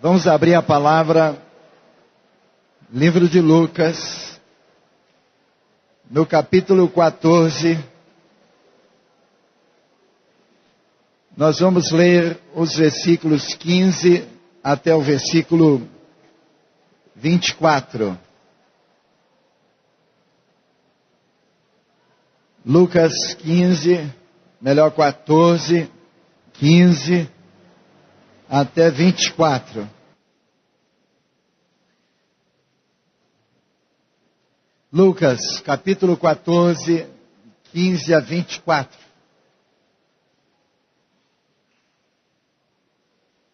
Vamos abrir a palavra, livro de Lucas, no capítulo 14. Nós vamos ler os versículos 15 até o versículo 24. Lucas 14, 15 até 24. Lucas, capítulo 14, 15 a 24.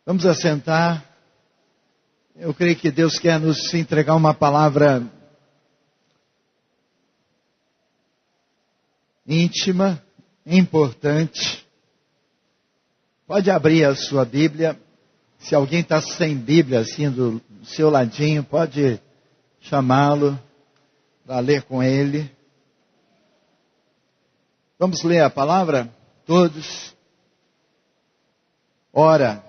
Vamos assentar. Eu creio que Deus quer nos entregar uma palavra íntima, importante. Pode abrir a sua Bíblia. Se alguém está sem Bíblia, assim, do seu ladinho, pode chamá-lo para ler com ele. Vamos ler a palavra? Todos. Ora,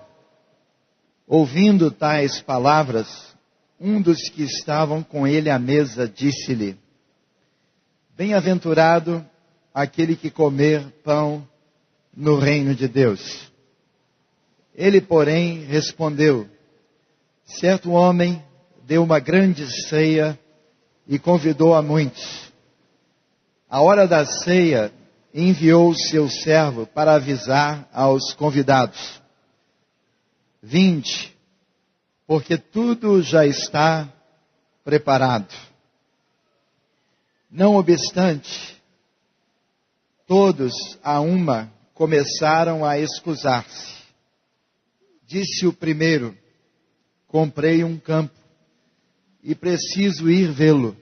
ouvindo tais palavras, um dos que estavam com ele à mesa disse-lhe: Bem-aventurado aquele que comer pão no reino de Deus. Ele, porém, respondeu: Certo homem deu uma grande ceia e convidou a muitos. À hora da ceia, enviou o seu servo para avisar aos convidados: Vinde, porque tudo já está preparado. Não obstante, todos a uma começaram a escusar-se. Disse o primeiro: Comprei um campo e preciso ir vê-lo.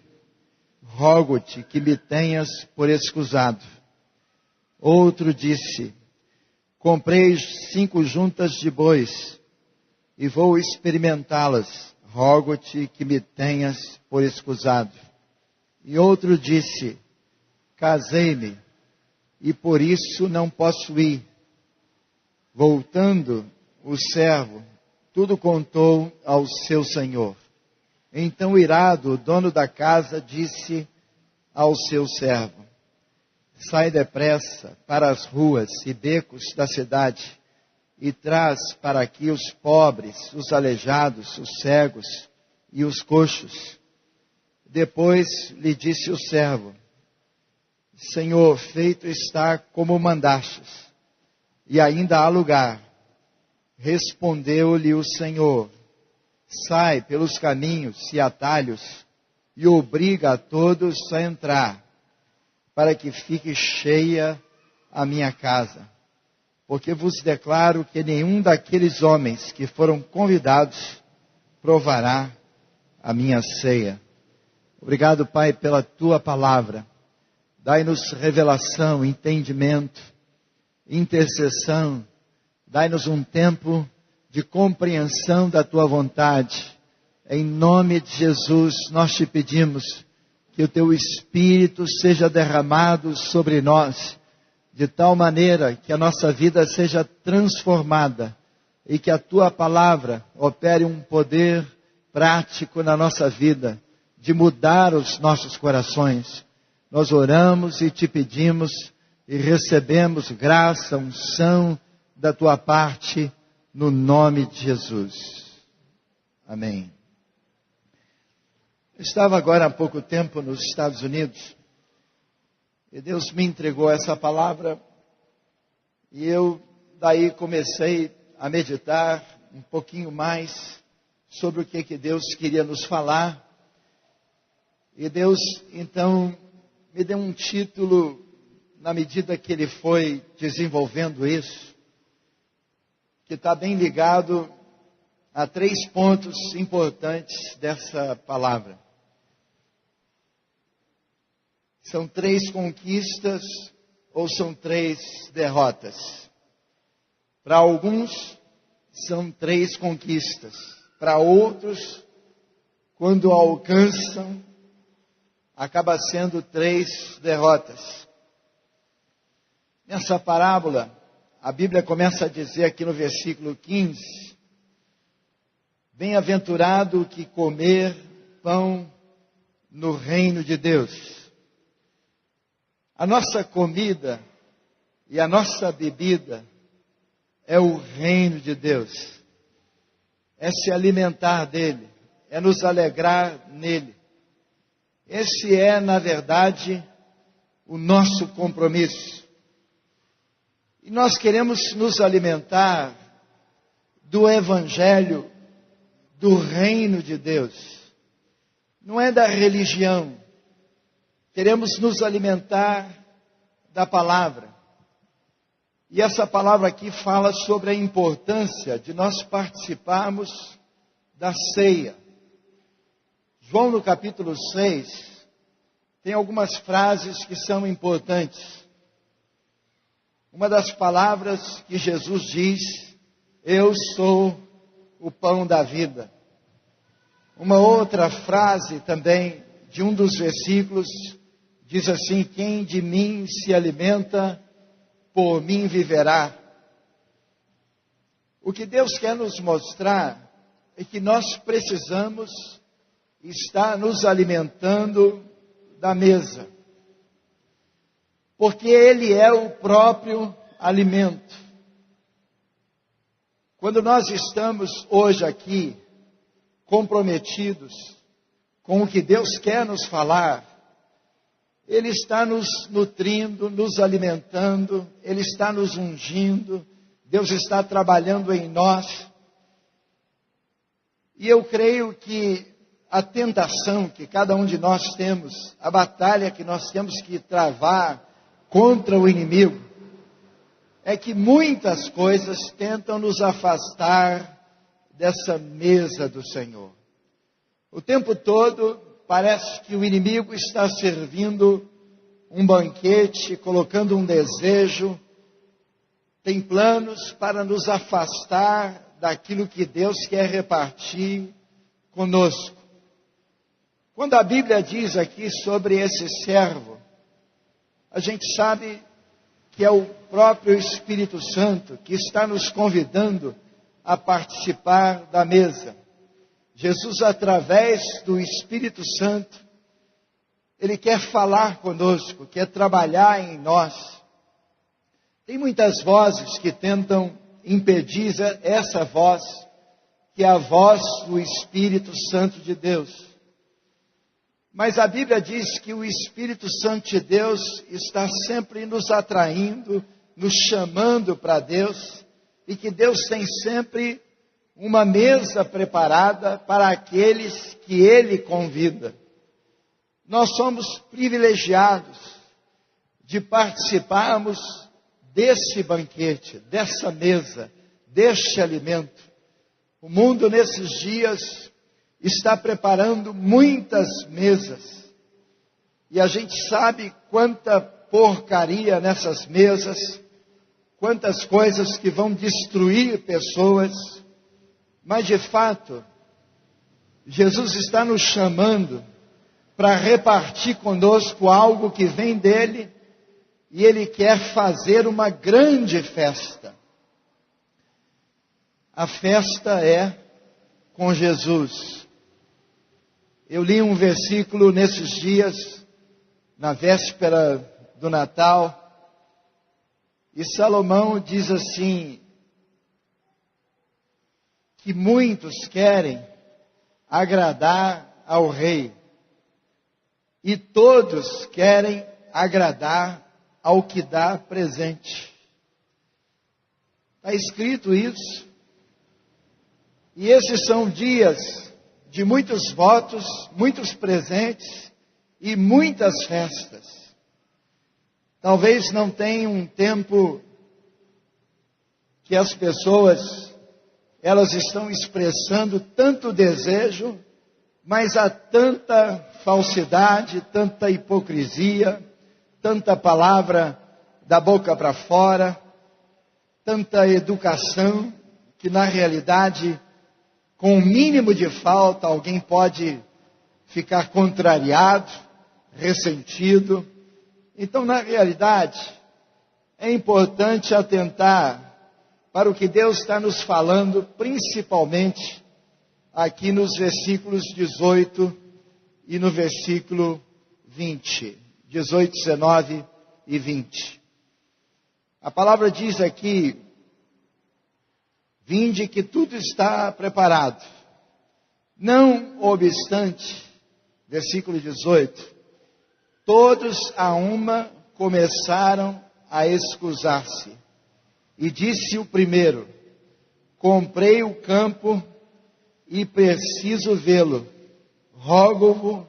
Rogo-te que me tenhas por escusado. Outro disse: Comprei 5 juntas de bois e vou experimentá-las. Rogo-te que me tenhas por escusado. E outro disse: Casei-me e por isso não posso ir. Voltando o servo, tudo contou ao seu senhor. Então, irado, o dono da casa disse ao seu servo: Sai depressa para as ruas e becos da cidade e traz para aqui os pobres, os aleijados, os cegos e os coxos. Depois lhe disse o servo: Senhor, feito está como mandastes, e ainda há lugar. Respondeu-lhe o Senhor: Sai pelos caminhos e atalhos e obriga a todos a entrar, para que fique cheia a minha casa. Porque vos declaro que nenhum daqueles homens que foram convidados provará a minha ceia. Obrigado, Pai, pela tua palavra. Dai-nos revelação, entendimento, intercessão. Dai-nos um tempo de compreensão da tua vontade. Em nome de Jesus, nós te pedimos que o teu Espírito seja derramado sobre nós, de tal maneira que a nossa vida seja transformada e que a tua palavra opere um poder prático na nossa vida, de mudar os nossos corações. Nós oramos e te pedimos e recebemos graça, unção da tua parte, no nome de Jesus. Amém. Eu estava agora há pouco tempo nos Estados Unidos e Deus me entregou essa palavra e eu daí comecei a meditar um pouquinho mais sobre o que Deus queria nos falar. E Deus então me deu um título na medida que Ele foi desenvolvendo isso, que está bem ligado a 3 pontos importantes dessa palavra. São 3 conquistas ou são 3 derrotas? Para alguns, são 3 conquistas. Para outros, quando alcançam, acaba sendo 3 derrotas. Nessa parábola, a Bíblia começa a dizer aqui no versículo 15: Bem-aventurado o que comer pão no reino de Deus. A nossa comida e a nossa bebida é o reino de Deus. É se alimentar dele, é nos alegrar nele. Esse é, na verdade, o nosso compromisso. E nós queremos nos alimentar do Evangelho, do reino de Deus. Não é da religião. Queremos nos alimentar da palavra. E essa palavra aqui fala sobre a importância de nós participarmos da ceia. João, no capítulo 6, tem algumas frases que são importantes. Uma das palavras que Jesus diz: eu sou o pão da vida. Uma outra frase também, de um dos versículos, diz assim: quem de mim se alimenta, por mim viverá. O que Deus quer nos mostrar é que nós precisamos estar nos alimentando da mesa, porque Ele é o próprio alimento. Quando nós estamos hoje aqui comprometidos com o que Deus quer nos falar, Ele está nos nutrindo, nos alimentando, Ele está nos ungindo, Deus está trabalhando em nós. E eu creio que a tentação que cada um de nós temos, a batalha que nós temos que travar contra o inimigo, é que muitas coisas tentam nos afastar dessa mesa do Senhor. O tempo todo parece que o inimigo está servindo um banquete, colocando um desejo, tem planos para nos afastar daquilo que Deus quer repartir conosco. Quando a Bíblia diz aqui sobre esse servo, a gente sabe que é o próprio Espírito Santo que está nos convidando a participar da mesa. Jesus, através do Espírito Santo, Ele quer falar conosco, quer trabalhar em nós. Tem muitas vozes que tentam impedir essa voz, que é a voz do Espírito Santo de Deus. Mas a Bíblia diz que o Espírito Santo de Deus está sempre nos atraindo, nos chamando para Deus, e que Deus tem sempre uma mesa preparada para aqueles que Ele convida. Nós somos privilegiados de participarmos desse banquete, dessa mesa, deste alimento. O mundo nesses dias está preparando muitas mesas. E a gente sabe quanta porcaria nessas mesas, quantas coisas que vão destruir pessoas. Mas de fato, Jesus está nos chamando para repartir conosco algo que vem dele, e Ele quer fazer uma grande festa. A festa é com Jesus. Eu li um versículo nesses dias, na véspera do Natal, e Salomão diz assim, que muitos querem agradar ao rei, e todos querem agradar ao que dá presente. Está escrito isso. E esses são dias de muitos votos, muitos presentes e muitas festas. Talvez não tenha um tempo que as pessoas, elas estão expressando tanto desejo, mas há tanta falsidade, tanta hipocrisia, tanta palavra da boca para fora, tanta educação, que na realidade, com o mínimo de falta, alguém pode ficar contrariado, ressentido. Então, na realidade, é importante atentar para o que Deus está nos falando, principalmente aqui nos versículos 18 e no versículo 20. 18, 19 e 20. A palavra diz aqui: vinde que tudo está preparado. Não obstante, versículo 18, todos a uma começaram a excusar-se. E disse o primeiro: comprei o campo e preciso vê-lo. Rogo-vos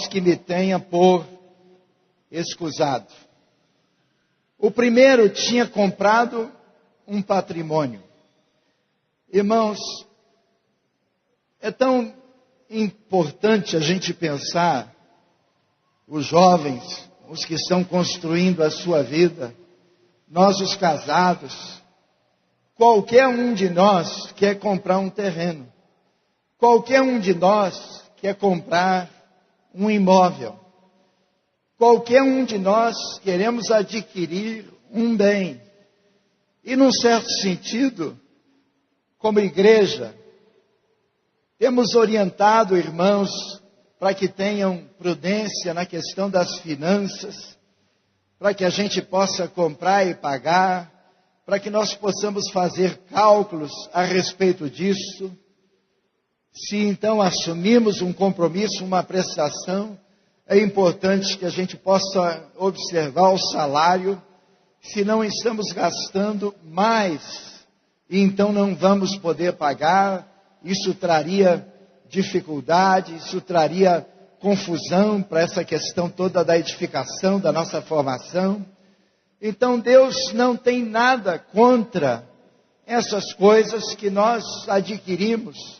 que me tenha por escusado. O primeiro tinha comprado um patrimônio. Irmãos, é tão importante a gente pensar, os jovens, os que estão construindo a sua vida, nós os casados, qualquer um de nós quer comprar um terreno. Qualquer um de nós quer comprar um imóvel. Qualquer um de nós queremos adquirir um bem. E num certo sentido, como igreja, temos orientado irmãos para que tenham prudência na questão das finanças, para que a gente possa comprar e pagar, para que nós possamos fazer cálculos a respeito disso. Se então assumirmos um compromisso, uma prestação, é importante que a gente possa observar o salário, se não estamos gastando mais, e então não vamos poder pagar. Isso traria dificuldade, isso traria confusão para essa questão toda da edificação, da nossa formação. Então Deus não tem nada contra essas coisas que nós adquirimos.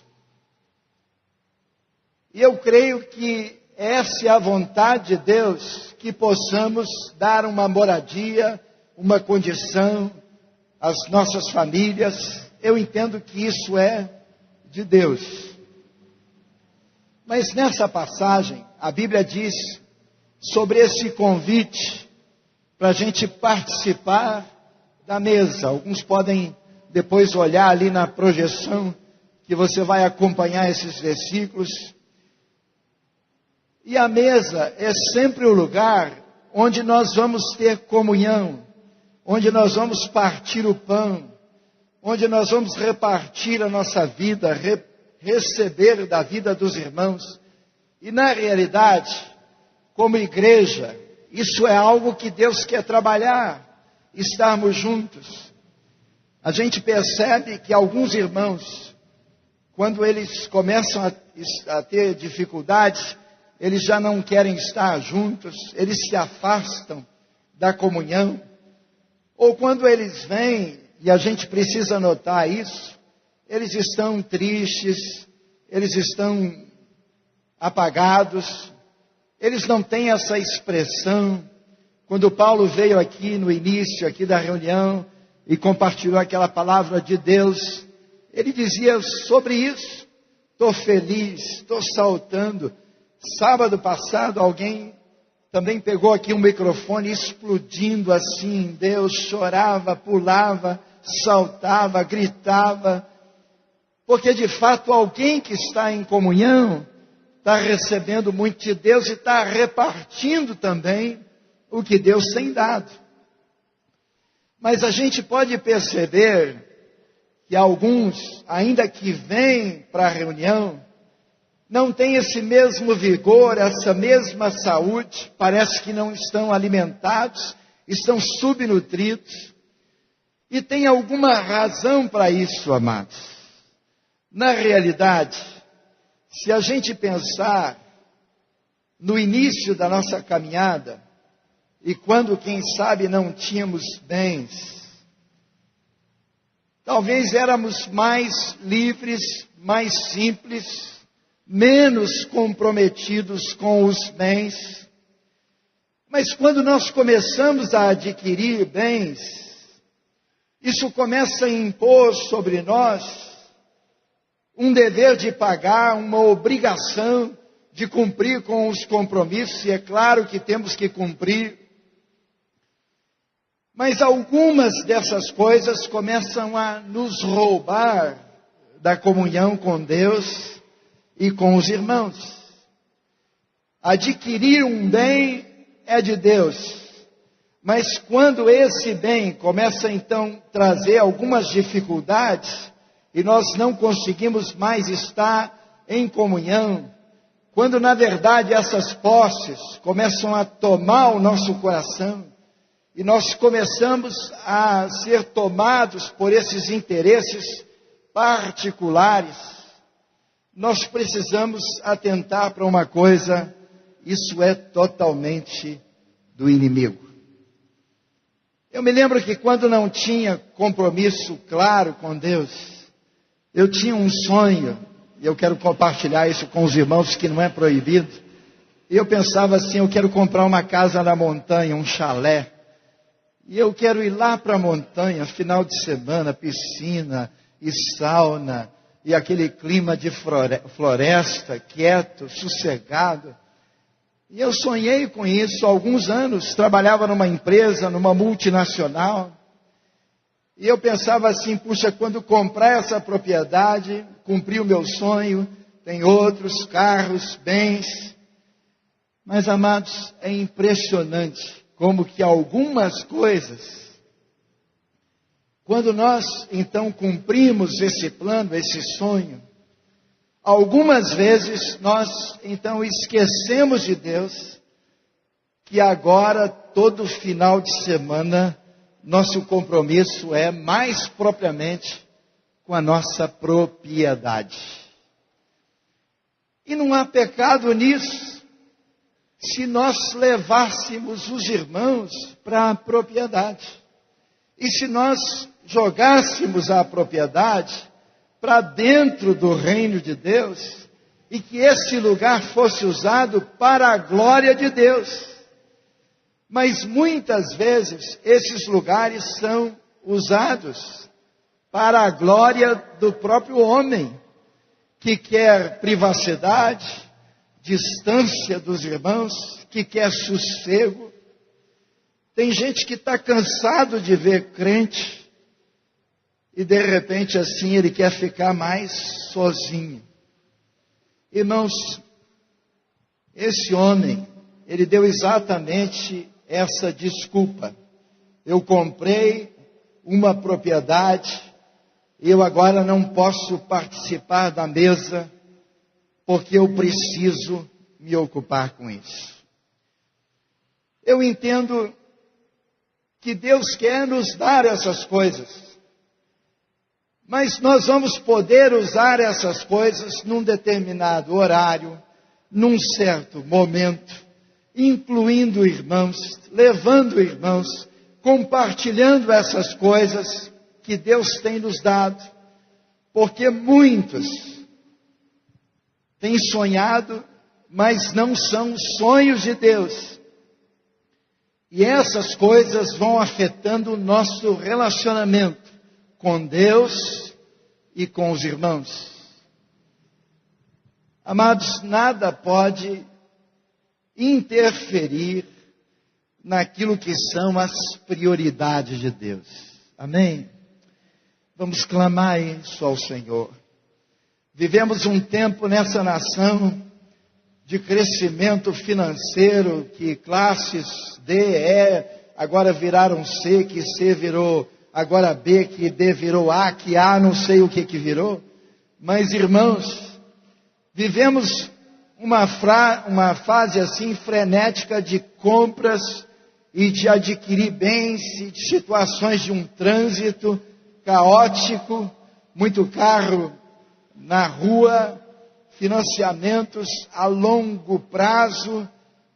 E eu creio que essa é a vontade de Deus, que possamos dar uma moradia, uma condição às nossas famílias. Eu entendo que isso é de Deus. Mas nessa passagem, a Bíblia diz sobre esse convite para a gente participar da mesa. Alguns podem depois olhar ali na projeção, que você vai acompanhar esses versículos. E a mesa é sempre o lugar onde nós vamos ter comunhão, onde nós vamos partir o pão, onde nós vamos repartir a nossa vida, receber da vida dos irmãos. E na realidade, como igreja, isso é algo que Deus quer trabalhar, estarmos juntos. A gente percebe que alguns irmãos, quando eles começam a ter dificuldades, eles já não querem estar juntos, eles se afastam da comunhão. Ou quando eles vêm, e a gente precisa notar isso, eles estão tristes, eles estão apagados, eles não têm essa expressão. Quando Paulo veio aqui no início aqui da reunião e compartilhou aquela palavra de Deus, ele dizia sobre isso: estou feliz, estou saltando. Sábado passado alguém também pegou aqui um microfone explodindo assim em Deus, chorava, pulava, saltava, gritava, porque de fato alguém que está em comunhão está recebendo muito de Deus e está repartindo também o que Deus tem dado. Mas a gente pode perceber que alguns, ainda que vêm para a reunião, não têm esse mesmo vigor, essa mesma saúde, parece que não estão alimentados, estão subnutridos. E tem alguma razão para isso, amados. Na realidade, se a gente pensar no início da nossa caminhada, e quando, quem sabe, não tínhamos bens, talvez éramos mais livres, mais simples, menos comprometidos com os bens. Mas quando nós começamos a adquirir bens, isso começa a impor sobre nós um dever de pagar, uma obrigação de cumprir com os compromissos, e é claro que temos que cumprir. Mas algumas dessas coisas começam a nos roubar da comunhão com Deus e com os irmãos. Adquirir um bem é de Deus, mas quando esse bem começa então a trazer algumas dificuldades e nós não conseguimos mais estar em comunhão, quando na verdade essas posses começam a tomar o nosso coração e nós começamos a ser tomados por esses interesses particulares, nós precisamos atentar para uma coisa: isso é totalmente do inimigo. Eu me lembro que quando não tinha compromisso claro com Deus, eu tinha um sonho, e eu quero compartilhar isso com os irmãos, que não é proibido. E eu pensava assim: eu quero comprar uma casa na montanha, um chalé. E eu quero ir lá para a montanha, final de semana, piscina e sauna, e aquele clima de floresta, quieto, sossegado. E eu sonhei com isso há alguns anos. Trabalhava numa empresa, numa multinacional. E eu pensava assim: puxa, quando comprar essa propriedade, cumprir o meu sonho, tem outros carros, bens. Mas, amados, é impressionante como que algumas coisas, quando nós então cumprimos esse plano, esse sonho, algumas vezes nós então esquecemos de Deus, que agora, todo final de semana, nosso compromisso é mais propriamente com a nossa propriedade. E não há pecado nisso, se nós levássemos os irmãos para a propriedade. E se nós jogássemos a propriedade para dentro do reino de Deus, e que esse lugar fosse usado para a glória de Deus. Mas muitas vezes esses lugares são usados para a glória do próprio homem, que quer privacidade, distância dos irmãos, que quer sossego. Tem gente que está cansado de ver crente, e de repente assim ele quer ficar mais sozinho. Irmãos, esse homem, ele deu exatamente essa desculpa: eu comprei uma propriedade, e eu agora não posso participar da mesa, porque eu preciso me ocupar com isso. Eu entendo que Deus quer nos dar essas coisas, mas nós vamos poder usar essas coisas num determinado horário, num certo momento, incluindo irmãos, levando irmãos, compartilhando essas coisas que Deus tem nos dado, porque muitos têm sonhado, mas não são sonhos de Deus. E essas coisas vão afetando o nosso relacionamento com Deus e com os irmãos. Amados, nada pode interferir naquilo que são as prioridades de Deus. Amém? Vamos clamar isso ao Senhor. Vivemos um tempo nessa nação de crescimento financeiro, que classes D, E, agora viraram C, que C virou agora B, que D virou A, que A não sei o que virou. Mas, irmãos, vivemos uma fase assim frenética de compras e de adquirir bens, e de situações de um trânsito caótico, muito carro na rua, financiamentos a longo prazo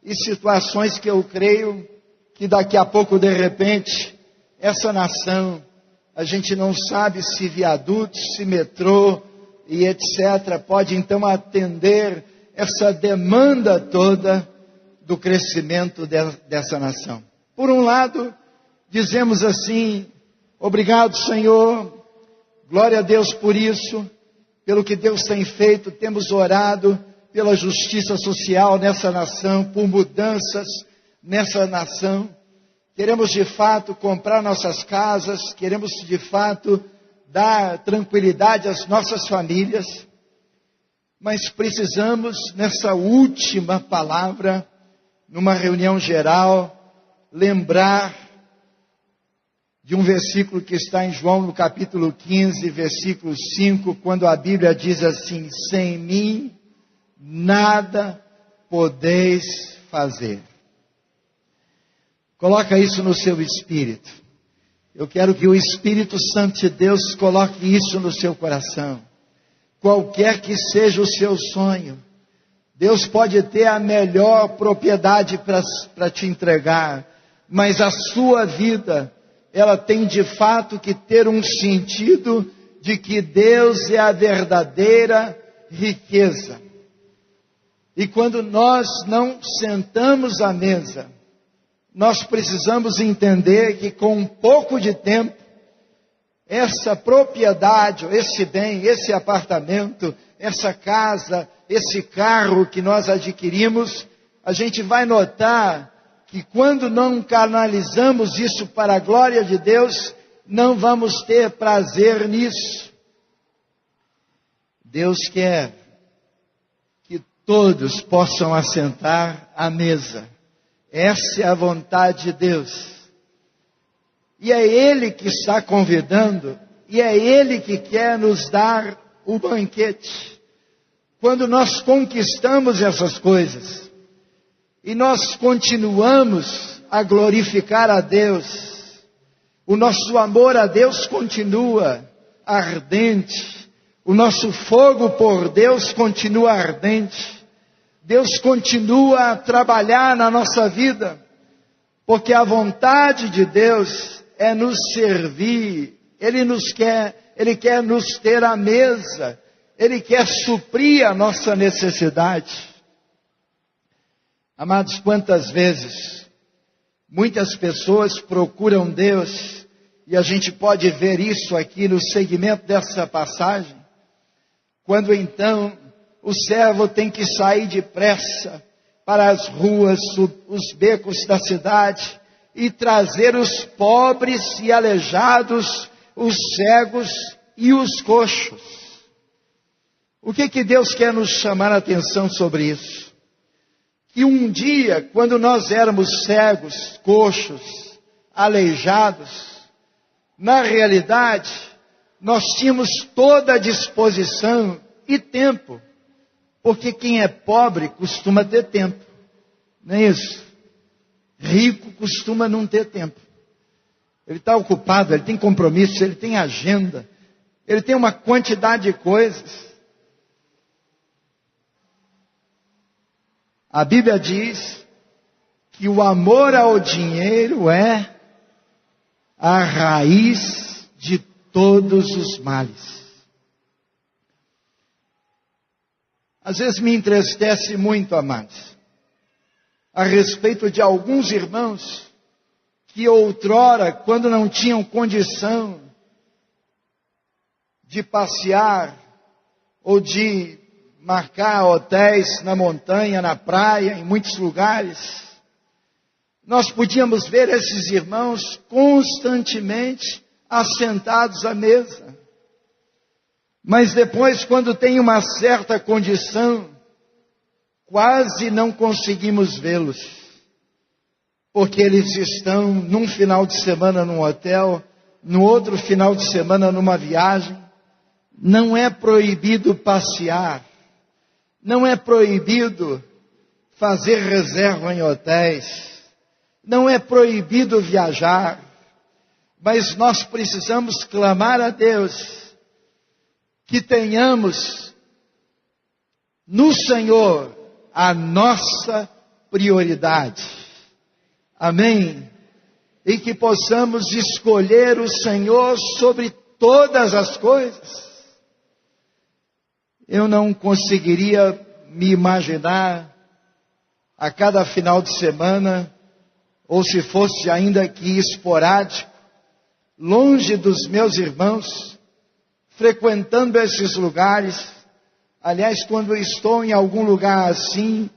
e situações que eu creio que daqui a pouco, de repente, essa nação, a gente não sabe se viadutos, se metrô e etc. pode então atender essa demanda toda do crescimento dessa nação. Por um lado, dizemos assim: obrigado, Senhor, glória a Deus por isso, pelo que Deus tem feito. Temos orado pela justiça social nessa nação, por mudanças nessa nação. Queremos de fato comprar nossas casas, queremos de fato dar tranquilidade às nossas famílias, mas precisamos, nessa última palavra, numa reunião geral, lembrar de um versículo que está em João, no capítulo 15, versículo 5, quando a Bíblia diz assim: sem mim nada podeis fazer. Coloca isso no seu espírito. Eu quero que o Espírito Santo de Deus coloque isso no seu coração. Qualquer que seja o seu sonho, Deus pode ter a melhor propriedade para te entregar, mas a sua vida, ela tem de fato que ter um sentido de que Deus é a verdadeira riqueza. E quando nós não sentamos à mesa, nós precisamos entender que com um pouco de tempo, essa propriedade, esse bem, esse apartamento, essa casa, esse carro que nós adquirimos, a gente vai notar que quando não canalizamos isso para a glória de Deus, não vamos ter prazer nisso. Deus quer que todos possam assentar à mesa. Essa é a vontade de Deus. E é Ele que está convidando, e é Ele que quer nos dar o banquete. Quando nós conquistamos essas coisas, e nós continuamos a glorificar a Deus, o nosso amor a Deus continua ardente, o nosso fogo por Deus continua ardente, Deus continua a trabalhar na nossa vida, porque a vontade de Deus é nos servir, Ele quer nos ter à mesa, Ele quer suprir a nossa necessidade. Amados, quantas vezes muitas pessoas procuram Deus, e a gente pode ver isso aqui no segmento dessa passagem, quando então o servo tem que sair depressa para as ruas, os becos da cidade, e trazer os pobres e aleijados, os cegos e os coxos. O que Deus quer nos chamar a atenção sobre isso? Que um dia, quando nós éramos cegos, coxos, aleijados, na realidade, nós tínhamos toda a disposição e tempo, porque quem é pobre costuma ter tempo, não é isso? Rico costuma não ter tempo. Ele está ocupado, ele tem compromisso, ele tem agenda, ele tem uma quantidade de coisas. A Bíblia diz que o amor ao dinheiro é a raiz de todos os males. Às vezes me entristece muito, amados, a respeito de alguns irmãos que outrora, quando não tinham condição de passear ou de marcar hotéis na montanha, na praia, em muitos lugares, nós podíamos ver esses irmãos constantemente assentados à mesa. Mas depois, quando tem uma certa condição, quase não conseguimos vê-los, porque eles estão num final de semana num hotel, no outro final de semana numa viagem. Não é proibido passear, não é proibido fazer reserva em hotéis, não é proibido viajar, mas nós precisamos clamar a Deus que tenhamos no Senhor a nossa prioridade. Amém? E que possamos escolher o Senhor sobre todas as coisas. Eu não conseguiria me imaginar a cada final de semana, ou se fosse ainda que esporádico, longe dos meus irmãos, frequentando esses lugares. Aliás, quando eu estou em algum lugar assim,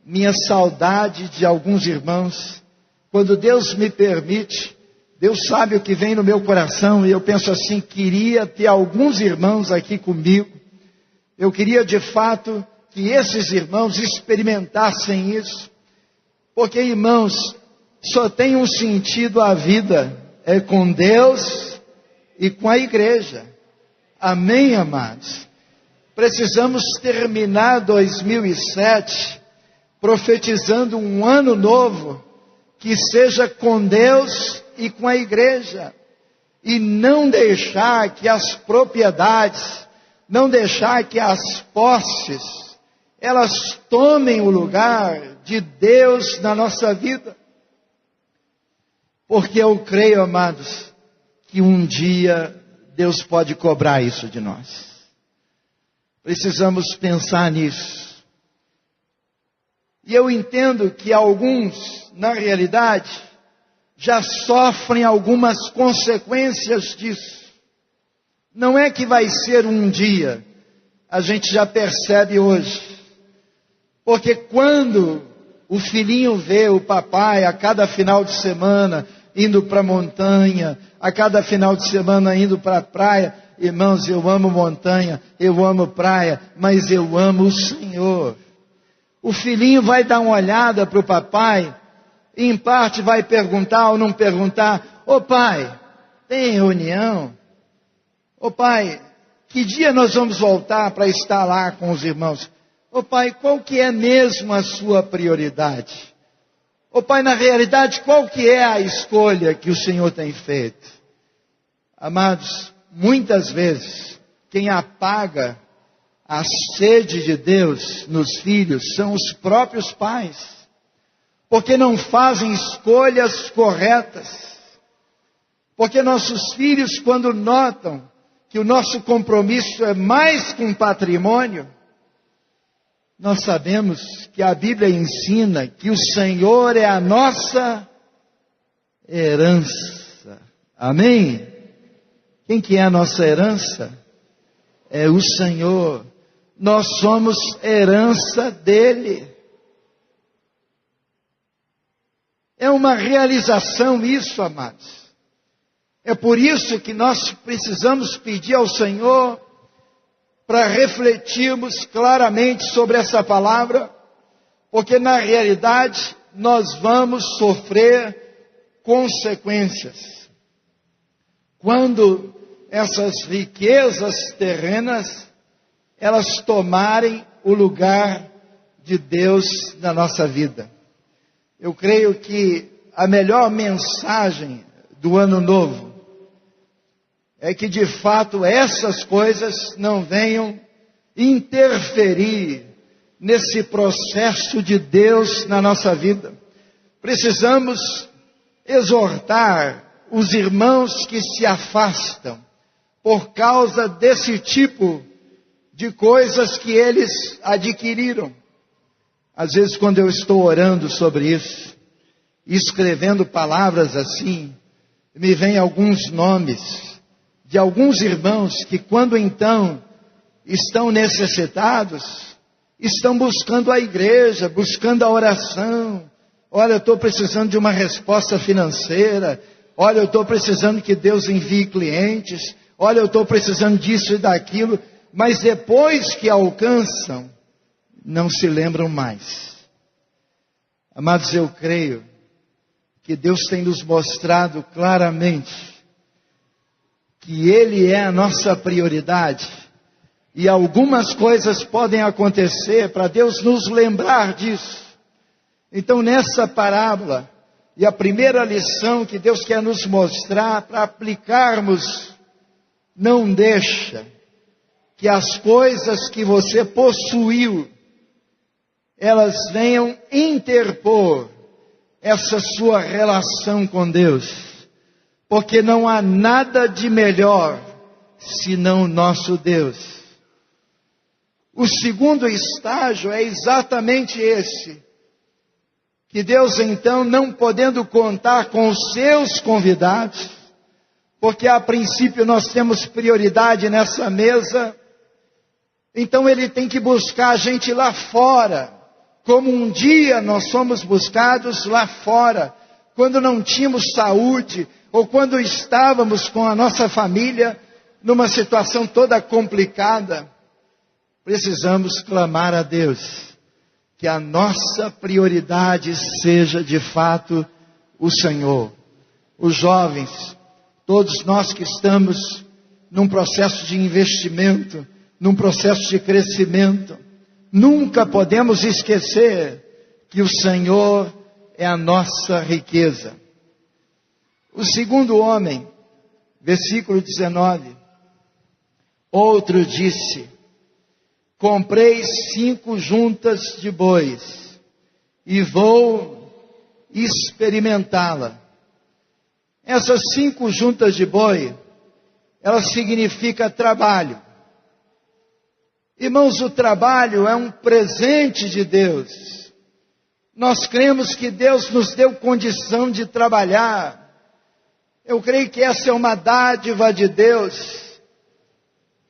minha saudade de alguns irmãos, quando Deus me permite, Deus sabe o que vem no meu coração, e eu penso assim, queria ter alguns irmãos aqui comigo. Eu queria de fato que esses irmãos experimentassem isso. Porque, irmãos, só tem um sentido a vida, é com Deus e com a igreja. Amém, amados? Precisamos terminar 2007 profetizando um ano novo que seja com Deus e com a igreja. E não deixar que as propriedades, não deixar que as posses, elas tomem o lugar de Deus na nossa vida. Porque eu creio, amados, que um dia Deus pode cobrar isso de nós. Precisamos pensar nisso. E eu entendo que alguns, na realidade, já sofrem algumas consequências disso. Não é que vai ser um dia, a gente já percebe hoje. Porque quando o filhinho vê o papai a cada final de semana indo para a montanha, a cada final de semana indo para a praia, irmãos, eu amo montanha, eu amo praia, mas eu amo o Senhor. O filhinho vai dar uma olhada para o papai, e em parte vai perguntar ou não perguntar: ô pai, tem reunião? Ô pai, que dia nós vamos voltar para estar lá com os irmãos? Ô pai, qual que é mesmo a sua prioridade? Ô pai, na realidade, qual que é a escolha que o Senhor tem feito? Amados, muitas vezes, quem apaga a sede de Deus nos filhos são os próprios pais, porque não fazem escolhas corretas. Porque nossos filhos, quando notam que o nosso compromisso é mais com patrimônio, nós sabemos que a Bíblia ensina que o Senhor é a nossa herança. Amém? Quem que é a nossa herança? É o Senhor. Nós somos herança dele. É uma realização isso, amados. É por isso que nós precisamos pedir ao Senhor para refletirmos claramente sobre essa palavra, porque na realidade nós vamos sofrer consequências. Quando essas riquezas terrenas, elas tomarem o lugar de Deus na nossa vida. Eu creio que a melhor mensagem do ano novo é que de fato essas coisas não venham interferir nesse processo de Deus na nossa vida. Precisamos exortar os irmãos que se afastam por causa desse tipo de coisas que eles adquiriram. Às vezes, quando eu estou orando sobre isso, escrevendo palavras assim, me vêm alguns nomes de alguns irmãos que, quando então estão necessitados, estão buscando a igreja, buscando a oração. Olha, eu estou precisando de uma resposta financeira. Olha, eu estou precisando que Deus envie clientes. Olha, eu estou precisando disso e daquilo. Mas depois que alcançam, não se lembram mais. Amados, eu creio que Deus tem nos mostrado claramente que Ele é a nossa prioridade. E algumas coisas podem acontecer para Deus nos lembrar disso. Então, nessa parábola, e a primeira lição que Deus quer nos mostrar para aplicarmos: não deixa que as coisas que você possuiu, elas venham interpor essa sua relação com Deus. Porque não há nada de melhor senão o nosso Deus. O segundo estágio é exatamente esse. Que Deus então, não podendo contar com os seus convidados, porque a princípio nós temos prioridade nessa mesa, então Ele tem que buscar a gente lá fora, como um dia nós fomos buscados lá fora, quando não tínhamos saúde, ou quando estávamos com a nossa família numa situação toda complicada, precisamos clamar a Deus que a nossa prioridade seja de fato o Senhor. Os jovens, todos nós que estamos num processo de investimento, num processo de crescimento, nunca podemos esquecer que o Senhor é a nossa riqueza. O segundo homem, versículo 19, outro disse: comprei 5 juntas de bois e vou experimentá-la. Essas 5 juntas de boi, ela significa trabalho. Irmãos, o trabalho é um presente de Deus. Nós cremos que Deus nos deu condição de trabalhar. Eu creio que essa é uma dádiva de Deus.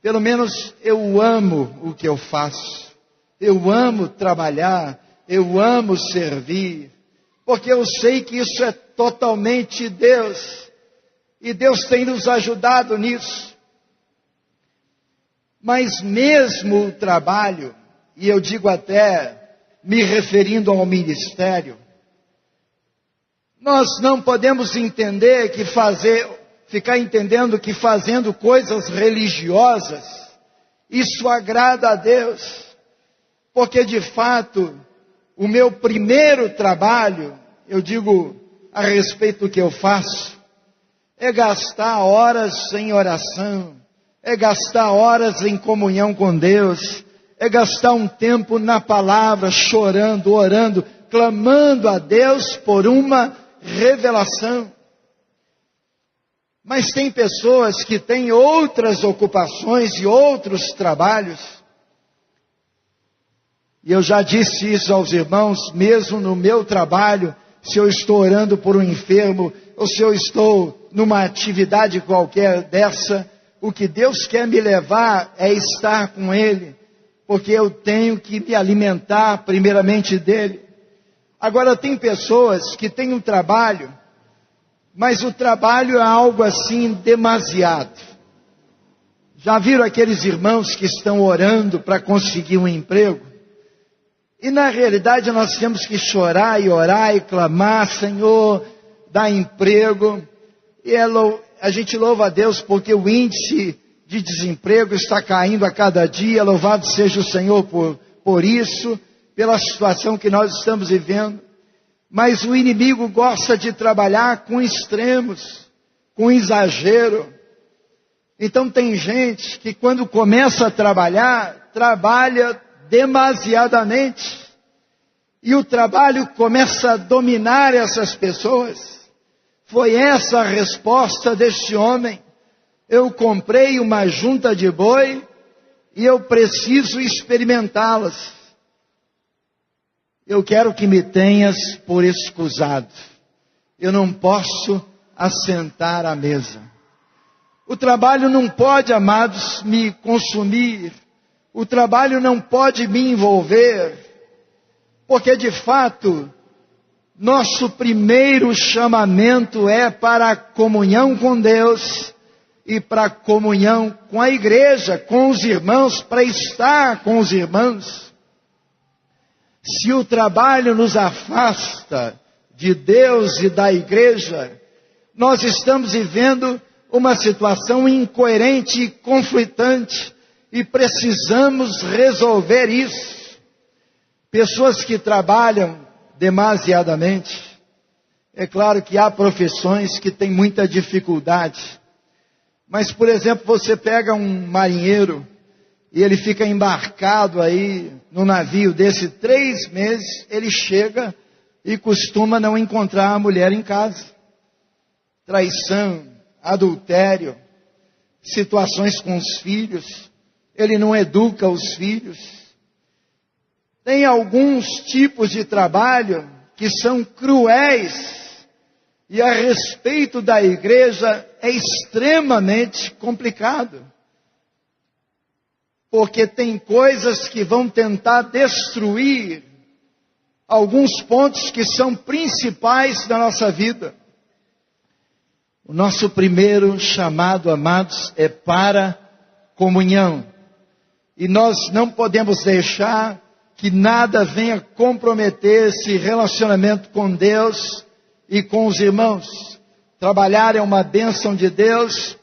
Pelo menos eu amo o que eu faço. Eu amo trabalhar. Eu amo servir. Porque eu sei que isso é totalmente Deus. E Deus tem nos ajudado nisso. Mas mesmo o trabalho, e eu digo até me referindo ao ministério, nós não podemos entender que ficar entendendo que fazendo coisas religiosas, isso agrada a Deus. Porque de fato, o meu primeiro trabalho, eu digo a respeito do que eu faço, é gastar horas em oração, é gastar horas em comunhão com Deus, é gastar um tempo na palavra, chorando, orando, clamando a Deus por uma revelação. Mas tem pessoas que têm outras ocupações e outros trabalhos. E eu já disse isso aos irmãos, mesmo no meu trabalho, se eu estou orando por um enfermo, ou se eu estou numa atividade qualquer dessa, o que Deus quer me levar é estar com Ele, porque eu tenho que me alimentar primeiramente dEle. Agora tem pessoas que têm um trabalho, mas o trabalho é algo assim demasiado. Já viram aqueles irmãos que estão orando para conseguir um emprego? E na realidade nós temos que chorar e orar e clamar: Senhor, dá emprego. E a gente louva a Deus porque o índice de desemprego está caindo a cada dia. Louvado seja o Senhor por isso, pela situação que nós estamos vivendo. Mas o inimigo gosta de trabalhar com extremos, com exagero. Então tem gente que quando começa a trabalhar, trabalha demasiadamente. E o trabalho começa a dominar essas pessoas. Foi essa a resposta deste homem. Eu comprei uma junta de boi e eu preciso experimentá-las. Eu quero que me tenhas por escusado. Eu não posso assentar à mesa. O trabalho não pode, amados, me consumir. O trabalho não pode me envolver. Porque de fato, nosso primeiro chamamento é para a comunhão com Deus e para a comunhão com a igreja, com os irmãos, para estar com os irmãos. Se o trabalho nos afasta de Deus e da igreja, nós estamos vivendo uma situação incoerente e conflitante e precisamos resolver isso. Pessoas que trabalham demasiadamente, é claro que há profissões que têm muita dificuldade, mas por exemplo, você pega um marinheiro e ele fica embarcado aí no navio desse 3 meses, ele chega e costuma não encontrar a mulher em casa. Traição, adultério, situações com os filhos, ele não educa os filhos. Tem alguns tipos de trabalho que são cruéis e a respeito da igreja é extremamente complicado. Porque tem coisas que vão tentar destruir alguns pontos que são principais da nossa vida. O nosso primeiro chamado, amados, é para comunhão. E nós não podemos deixar que nada venha comprometer esse relacionamento com Deus e com os irmãos. Trabalhar é uma bênção de Deus,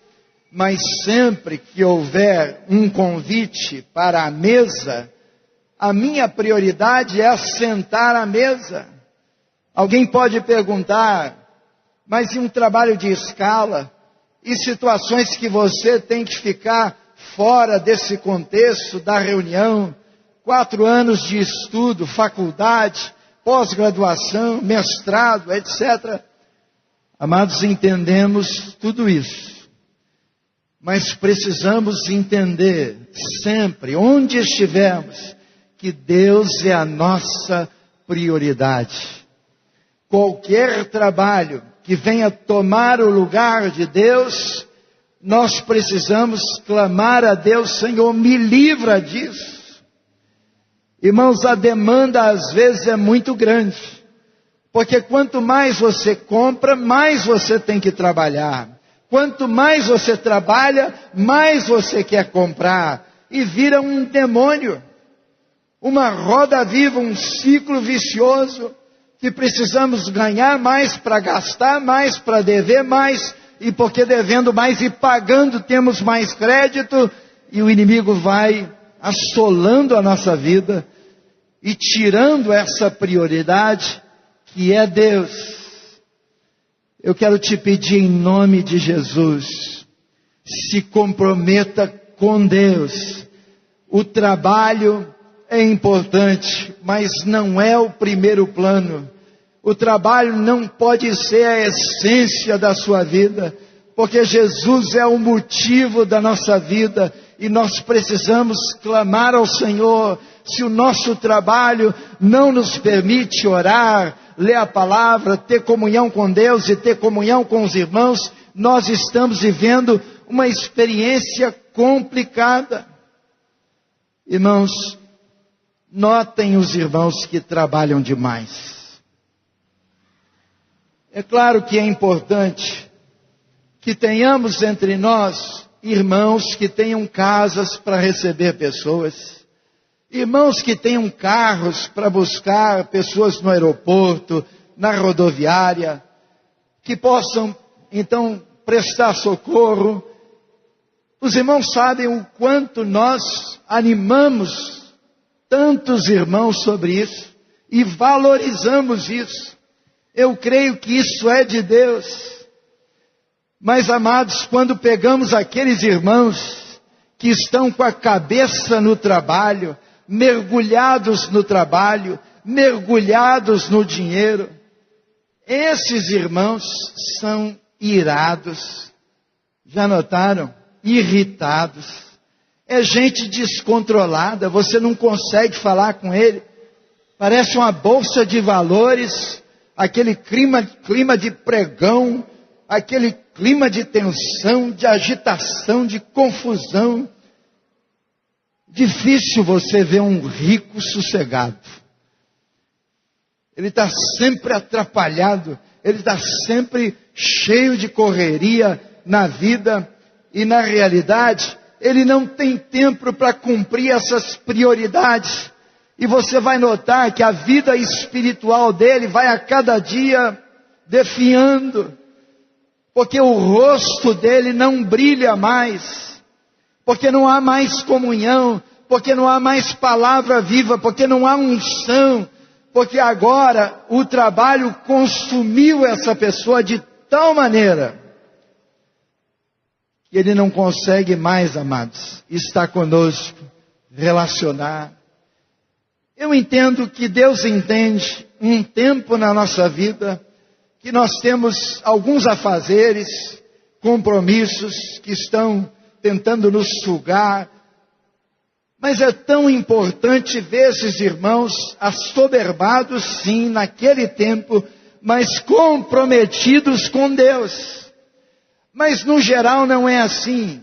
mas sempre que houver um convite para a mesa, a minha prioridade é assentar à mesa. Alguém pode perguntar, mas e um trabalho de escala? E situações que você tem que ficar fora desse contexto da reunião? 4 anos de estudo, faculdade, pós-graduação, mestrado, etc. Amados, entendemos tudo isso. Mas precisamos entender sempre, onde estivermos, que Deus é a nossa prioridade. Qualquer trabalho que venha tomar o lugar de Deus, nós precisamos clamar a Deus: Senhor, me livra disso. Irmãos, a demanda às vezes é muito grande, porque quanto mais você compra, mais você tem que trabalhar. Quanto mais você trabalha, mais você quer comprar, e vira um demônio, uma roda viva, um ciclo vicioso, que precisamos ganhar mais para gastar mais, para dever mais, e porque devendo mais e pagando temos mais crédito, e o inimigo vai assolando a nossa vida e tirando essa prioridade que é Deus. Eu quero te pedir em nome de Jesus, se comprometa com Deus. O trabalho é importante, mas não é o primeiro plano. O trabalho não pode ser a essência da sua vida, porque Jesus é o motivo da nossa vida, e nós precisamos clamar ao Senhor. Se o nosso trabalho não nos permite orar, ler a palavra, ter comunhão com Deus e ter comunhão com os irmãos, nós estamos vivendo uma experiência complicada. Irmãos, notem os irmãos que trabalham demais. É claro que é importante que tenhamos entre nós irmãos que tenham casas para receber pessoas, irmãos que tenham carros para buscar pessoas no aeroporto, na rodoviária, que possam então prestar socorro. Os irmãos sabem o quanto nós animamos tantos irmãos sobre isso e valorizamos isso. Eu creio que isso é de Deus. Mas, amados, quando pegamos aqueles irmãos que estão com a cabeça no trabalho, mergulhados no trabalho, mergulhados no dinheiro, esses irmãos são irados. Já notaram? Irritados. É gente descontrolada, você não consegue falar com ele. Parece uma bolsa de valores, aquele clima de pregão, aquele clima de tensão, de agitação, de confusão. Difícil você ver um rico sossegado. Ele está sempre atrapalhado, ele está sempre cheio de correria na vida, e na realidade, ele não tem tempo para cumprir essas prioridades. E você vai notar que a vida espiritual dele vai a cada dia definhando, porque o rosto dele não brilha mais, porque não há mais comunhão, porque não há mais palavra viva, porque não há unção, porque agora o trabalho consumiu essa pessoa de tal maneira que ele não consegue mais, amados, estar conosco, relacionar. Eu entendo que Deus entende um tempo na nossa vida que nós temos alguns afazeres, compromissos que estão tentando nos sugar, mas é tão importante ver esses irmãos assoberbados, sim, naquele tempo, mas comprometidos com Deus. Mas no geral não é assim.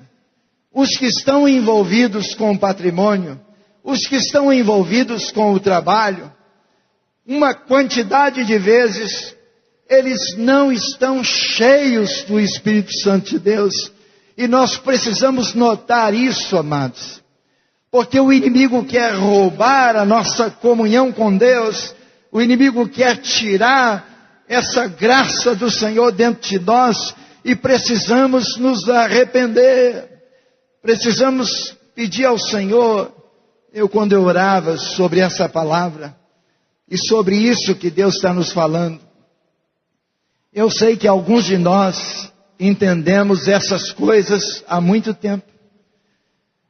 Os que estão envolvidos com o patrimônio, os que estão envolvidos com o trabalho, uma quantidade de vezes, eles não estão cheios do Espírito Santo de Deus. E nós precisamos notar isso, amados. Porque o inimigo quer roubar a nossa comunhão com Deus. O inimigo quer tirar essa graça do Senhor dentro de nós. E precisamos nos arrepender. Precisamos pedir ao Senhor. Quando eu orava sobre essa palavra, e sobre isso que Deus está nos falando, eu sei que alguns de nós entendemos essas coisas há muito tempo.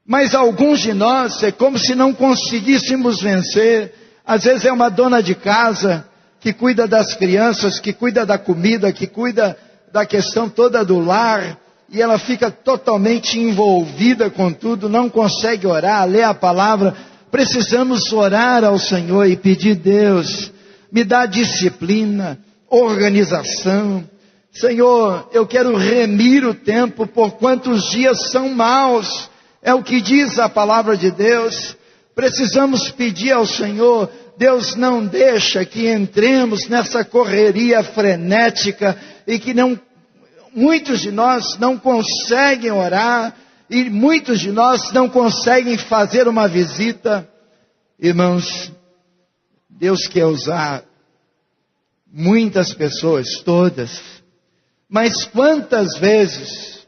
Mas alguns de nós é como se não conseguíssemos vencer. Às vezes é uma dona de casa que cuida das crianças, que cuida da comida, que cuida da questão toda do lar, e ela fica totalmente envolvida com tudo, não consegue orar, ler a palavra. Precisamos orar ao Senhor e pedir: Deus, me dá disciplina, organização. Senhor, eu quero remir o tempo, porquanto os dias são maus. É o que diz a palavra de Deus. Precisamos pedir ao Senhor: Deus, não deixa que entremos nessa correria frenética e que muitos de nós não conseguem orar e muitos de nós não conseguem fazer uma visita. Irmãos, Deus quer usar muitas pessoas, todas, mas quantas vezes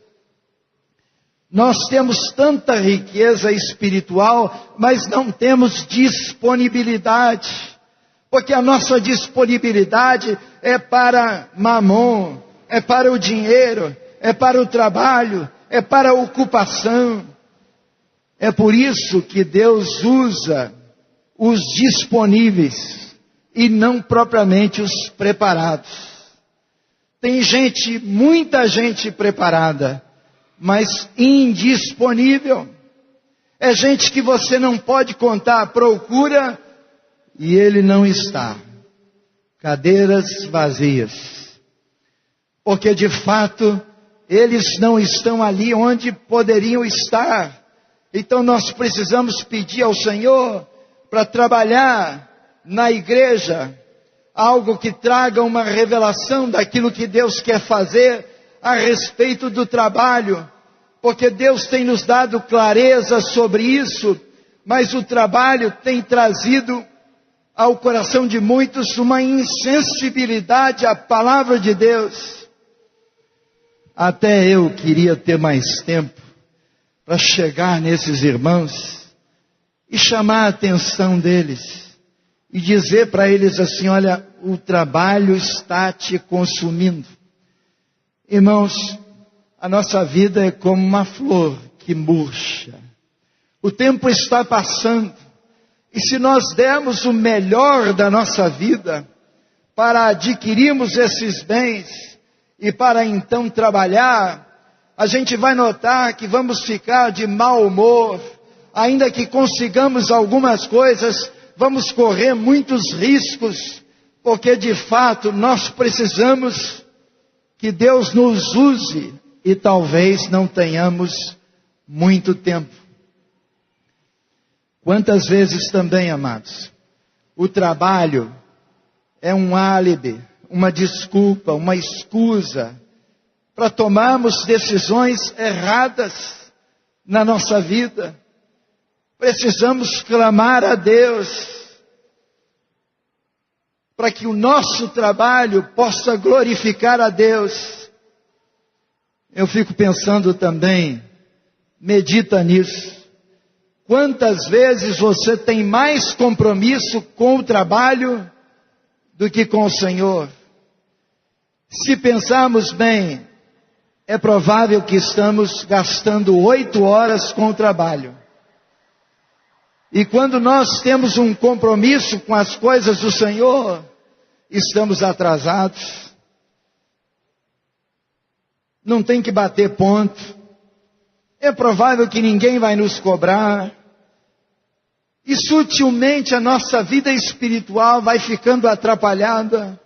nós temos tanta riqueza espiritual, mas não temos disponibilidade, porque a nossa disponibilidade é para mamon, é para o dinheiro, é para o trabalho, é para a ocupação. É por isso que Deus usa os disponíveis e não propriamente os preparados. Tem gente, muita gente preparada, mas indisponível. É gente que você não pode contar, procura e ele não está. Cadeiras vazias. Porque de fato, eles não estão ali onde poderiam estar. Então nós precisamos pedir ao Senhor para trabalhar na igreja algo que traga uma revelação daquilo que Deus quer fazer a respeito do trabalho, porque Deus tem nos dado clareza sobre isso, mas o trabalho tem trazido ao coração de muitos uma insensibilidade à palavra de Deus. Até eu queria ter mais tempo para chegar nesses irmãos e chamar a atenção deles e dizer para eles assim: olha, o trabalho está te consumindo. Irmãos, a nossa vida é como uma flor que murcha. O tempo está passando, e se nós dermos o melhor da nossa vida para adquirirmos esses bens e para então trabalhar, a gente vai notar que vamos ficar de mau humor. Ainda que consigamos algumas coisas, vamos correr muitos riscos, porque de fato nós precisamos que Deus nos use e talvez não tenhamos muito tempo. Quantas vezes também, amados, o trabalho é um álibi, uma desculpa, uma escusa para tomarmos decisões erradas na nossa vida. Precisamos clamar a Deus para que o nosso trabalho possa glorificar a Deus. Eu fico pensando também, medita nisso. Quantas vezes você tem mais compromisso com o trabalho do que com o Senhor? Se pensarmos bem, é provável que estamos gastando 8 horas com o trabalho. E quando nós temos um compromisso com as coisas do Senhor, estamos atrasados. Não tem que bater ponto. É provável que ninguém vai nos cobrar. E sutilmente a nossa vida espiritual vai ficando atrapalhada.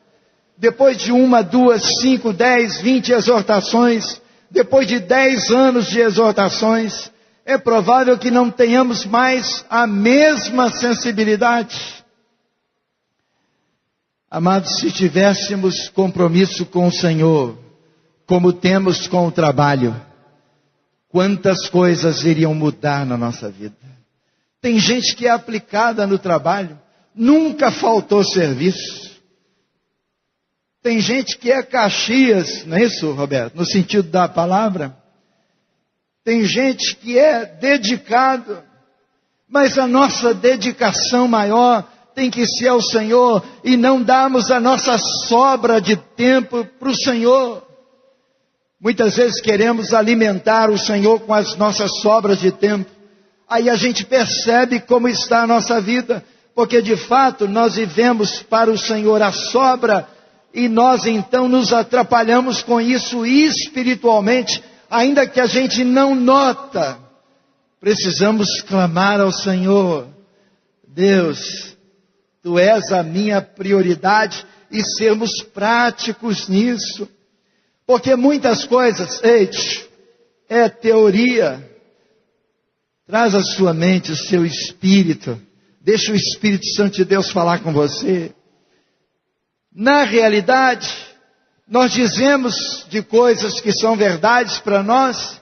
Depois de 1, 2, 5, 10, 20 exortações, depois de 10 anos de exortações, é provável que não tenhamos mais a mesma sensibilidade. Amados, se tivéssemos compromisso com o Senhor, como temos com o trabalho, quantas coisas iriam mudar na nossa vida. Tem gente que é aplicada no trabalho, nunca faltou serviço. Tem gente que é Caxias, não é isso, Roberto? No sentido da palavra. Tem gente que é dedicado, mas a nossa dedicação maior tem que ser ao Senhor e não darmos a nossa sobra de tempo para o Senhor. Muitas vezes queremos alimentar o Senhor com as nossas sobras de tempo. Aí a gente percebe como está a nossa vida, porque de fato nós vivemos para o Senhor a sobra e nós então nos atrapalhamos com isso espiritualmente, ainda que a gente não nota. Precisamos clamar ao Senhor: Deus, Tu és a minha prioridade, e sermos práticos nisso. Porque muitas coisas, é teoria. Traz à sua mente o seu espírito. Deixa o Espírito Santo de Deus falar com você. Na realidade, nós dizemos de coisas que são verdades para nós,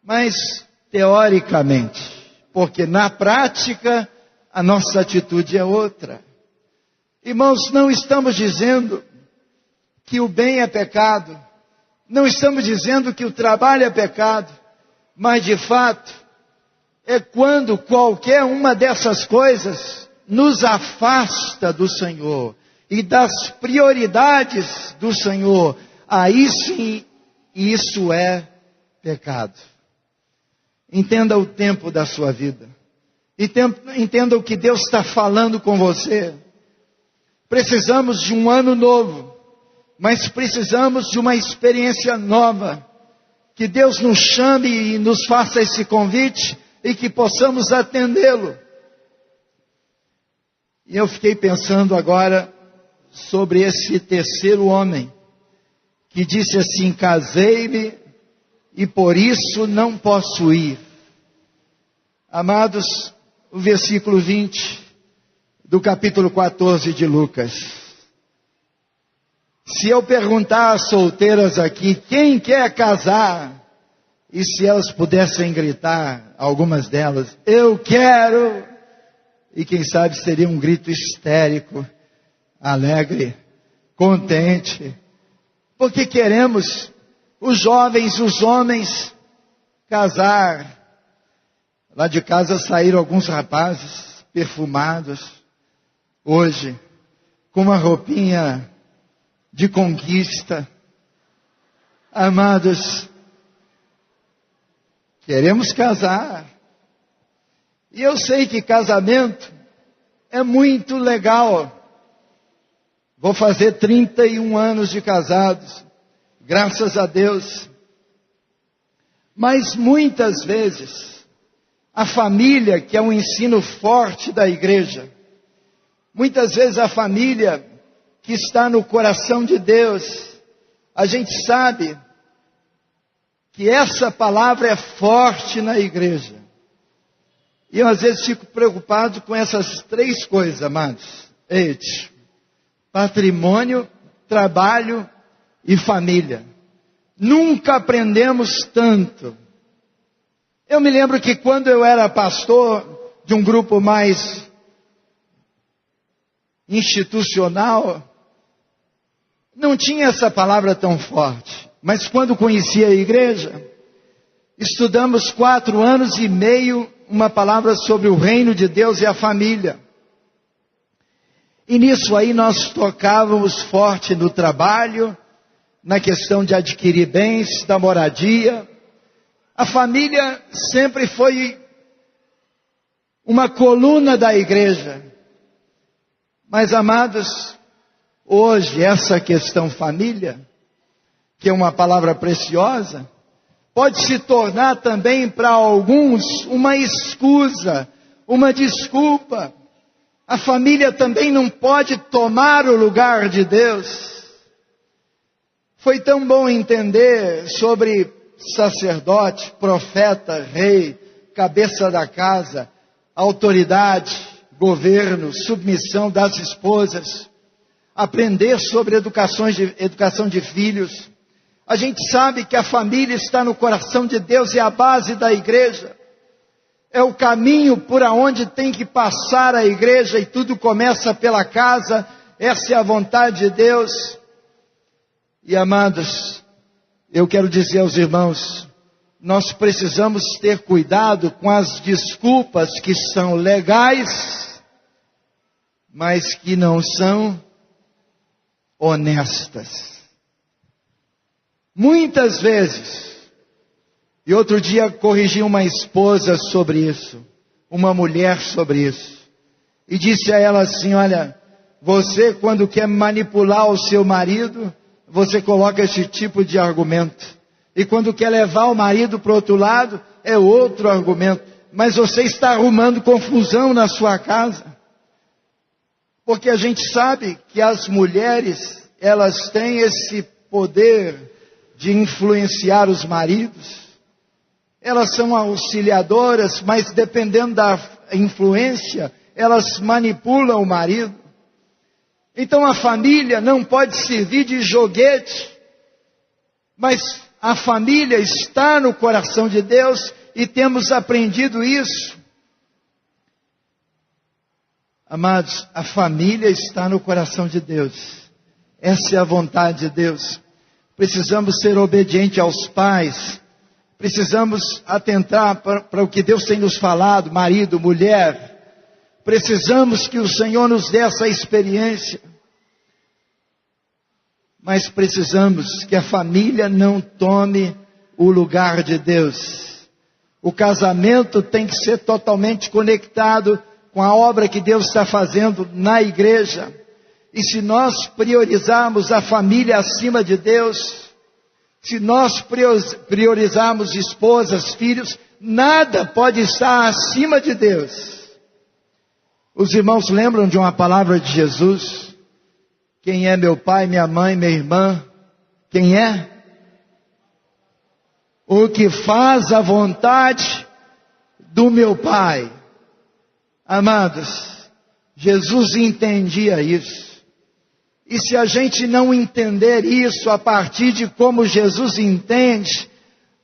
mas teoricamente. Porque na prática, a nossa atitude é outra. Irmãos, não estamos dizendo que o bem é pecado. Não estamos dizendo que o trabalho é pecado. Mas de fato, é quando qualquer uma dessas coisas nos afasta do Senhor e das prioridades do Senhor. Aí sim, isso é pecado. Entenda o tempo da sua vida. Entenda o que Deus está falando com você. Precisamos de um ano novo, mas precisamos de uma experiência nova. Que Deus nos chame e nos faça esse convite e que possamos atendê-lo. E eu fiquei pensando agora sobre esse terceiro homem, que disse assim: casei-me e por isso não posso ir. Amados, o versículo 20 do capítulo 14 de Lucas. Se eu perguntar às solteiras aqui, quem quer casar? E se elas pudessem gritar, algumas delas, eu quero! E quem sabe seria um grito histérico, alegre, contente. Porque queremos, os jovens, os homens, casar. Lá de casa saíram alguns rapazes perfumados, hoje, com uma roupinha de conquista. Amados, queremos casar. E eu sei que casamento é muito legal. Vou fazer 31 anos de casados, graças a Deus. Mas muitas vezes, a família, que é um ensino forte da igreja, muitas vezes a família que está no coração de Deus, a gente sabe que essa palavra é forte na igreja. E eu às vezes fico preocupado com essas três coisas, amados. Patrimônio, trabalho e família. Nunca aprendemos tanto. Eu me lembro que quando eu era pastor de um grupo mais institucional, não tinha essa palavra tão forte. Mas quando conheci a igreja, estudamos 4 anos e meio uma palavra sobre o reino de Deus e a família. E nisso aí nós tocávamos forte no trabalho, na questão de adquirir bens, da moradia. A família sempre foi uma coluna da igreja. Mas, amados, hoje essa questão família, que é uma palavra preciosa, pode se tornar também para alguns uma escusa, uma desculpa. A família também não pode tomar o lugar de Deus. Foi tão bom entender sobre sacerdote, profeta, rei, cabeça da casa, autoridade, governo, submissão das esposas. aprender sobre educação de filhos. A gente sabe que a família está no coração de Deus, é a base da igreja. É o caminho por onde tem que passar a igreja e tudo começa pela casa. Essa é a vontade de Deus. E amados, eu quero dizer aos irmãos, nós precisamos ter cuidado com as desculpas que são legais, mas que não são honestas. Muitas vezes, e outro dia corrigi uma esposa sobre isso, uma mulher sobre isso, e disse a ela assim: olha, você quando quer manipular o seu marido, você coloca esse tipo de argumento, e quando quer levar o marido para o outro lado, é outro argumento, mas você está arrumando confusão na sua casa, porque a gente sabe que as mulheres, elas têm esse poder de influenciar os maridos. Elas são auxiliadoras, mas dependendo da influência, elas manipulam o marido. Então a família não pode servir de joguete, mas a família está no coração de Deus e temos aprendido isso. Amados, a família está no coração de Deus. Essa é a vontade de Deus. Precisamos ser obedientes aos pais. Precisamos atentar para o que Deus tem nos falado, marido, mulher. Precisamos que o Senhor nos dê essa experiência. Mas precisamos que a família não tome o lugar de Deus. O casamento tem que ser totalmente conectado com a obra que Deus está fazendo na igreja. E se nós priorizarmos a família acima de Deus, se nós priorizarmos esposas, filhos, nada pode estar acima de Deus. Os irmãos lembram de uma palavra de Jesus? Quem é meu pai, minha mãe, minha irmã? Quem é? O que faz a vontade do meu Pai. Amados, Jesus entendia isso. E se a gente não entender isso a partir de como Jesus entende,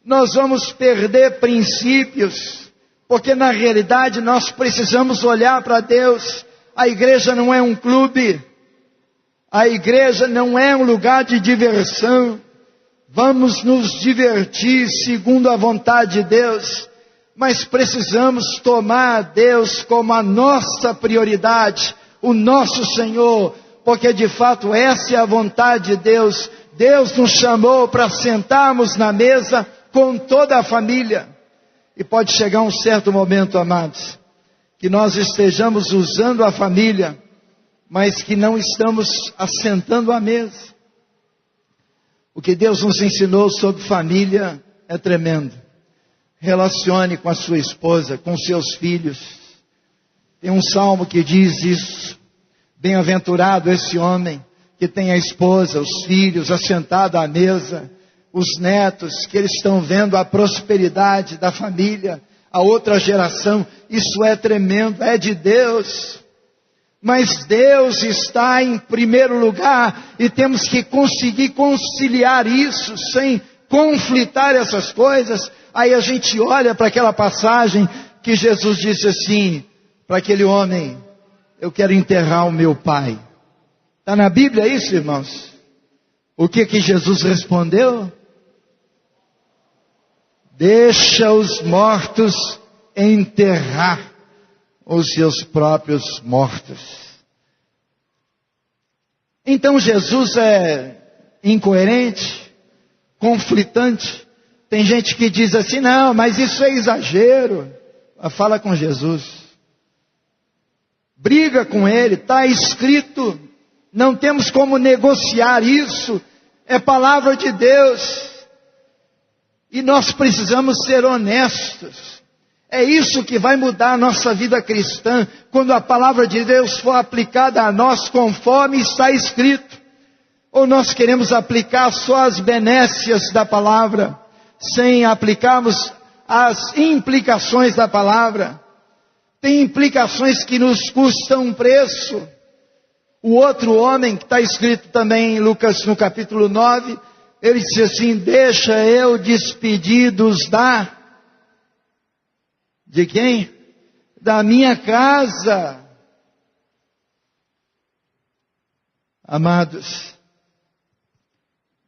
nós vamos perder princípios, porque na realidade nós precisamos olhar para Deus. A igreja não é um clube, a igreja não é um lugar de diversão. Vamos nos divertir segundo a vontade de Deus, mas precisamos tomar Deus como a nossa prioridade, o nosso Senhor, porque de fato essa é a vontade de Deus. Deus nos chamou para sentarmos na mesa com toda a família. E pode chegar um certo momento, amados, que nós estejamos usando a família, mas que não estamos assentando à mesa. O que Deus nos ensinou sobre família é tremendo. Relacione com a sua esposa, com seus filhos. Tem um salmo que diz isso. Bem-aventurado esse homem que tem a esposa, os filhos assentados à mesa, os netos, que eles estão vendo a prosperidade da família, a outra geração. Isso é tremendo, é de Deus. Mas Deus está em primeiro lugar e temos que conseguir conciliar isso sem conflitar essas coisas. Aí a gente olha para aquela passagem que Jesus disse assim, para aquele homem: eu quero enterrar o meu pai. Está na Bíblia isso, irmãos? O que Jesus respondeu? Deixa os mortos enterrar os seus próprios mortos. Então Jesus é incoerente, conflitante. Tem gente que diz assim: não, mas isso é exagero. Fala com Jesus. Briga com ele, está escrito. Não temos como negociar isso. É palavra de Deus. E nós precisamos ser honestos. É isso que vai mudar a nossa vida cristã, quando a palavra de Deus for aplicada a nós conforme está escrito. Ou nós queremos aplicar só as benécias da palavra, sem aplicarmos as implicações da palavra. Tem implicações que nos custam um preço. O outro homem, que está escrito também em Lucas no capítulo 9, ele disse assim: deixa eu despedir-dos de quem? Da minha casa. Amados,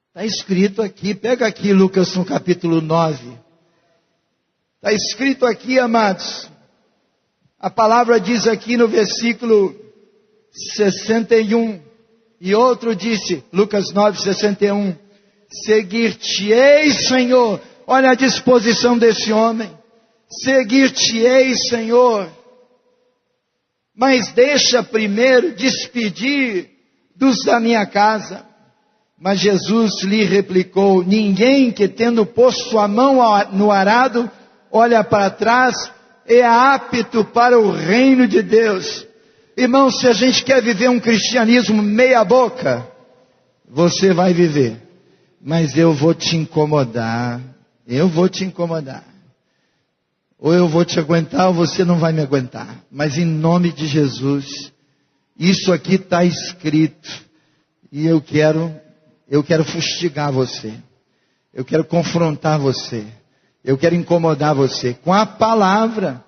está escrito aqui, pega aqui Lucas no capítulo 9. Está escrito aqui, amados, a palavra diz aqui no versículo 61, e outro disse, Lucas 9, 61, seguir-te-ei, Senhor. Olha a disposição desse homem. Seguir-te-ei, Senhor, mas deixa primeiro despedir dos da minha casa. Mas Jesus lhe replicou: ninguém que tendo posto a mão no arado, olha para trás, é apto para o reino de Deus. Irmão, se a gente quer viver um cristianismo meia boca, você vai viver. Mas eu vou te incomodar. Ou eu vou te aguentar, ou você não vai me aguentar. Mas em nome de Jesus, isso aqui está escrito. E eu quero fustigar você. Eu quero confrontar você. Eu quero incomodar você com a palavra.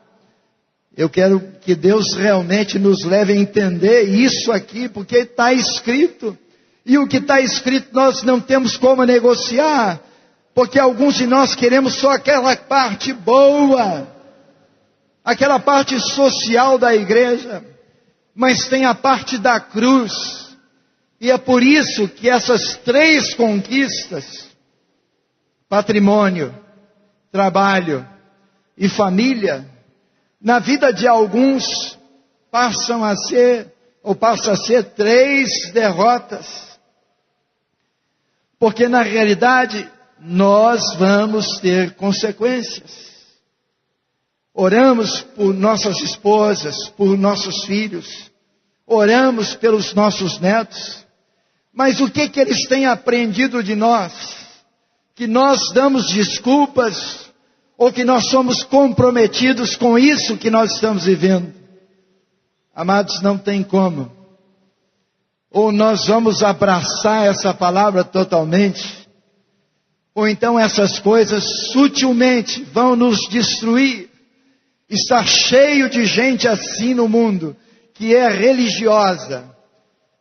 Eu quero que Deus realmente nos leve a entender isso aqui, porque está escrito. E o que está escrito nós não temos como negociar, porque alguns de nós queremos só aquela parte boa, aquela parte social da igreja, mas tem a parte da cruz. E é por isso que essas três conquistas, patrimônio, trabalho e família, na vida de alguns passa a ser três derrotas. Porque na realidade nós vamos ter consequências. Oramos por nossas esposas, por nossos filhos, oramos pelos nossos netos, mas o que eles têm aprendido de nós? Que nós damos desculpas, ou que nós somos comprometidos com isso que nós estamos vivendo? Amados, não tem como. Ou nós vamos abraçar essa palavra totalmente, ou então essas coisas sutilmente vão nos destruir. Está cheio de gente assim no mundo, que é religiosa,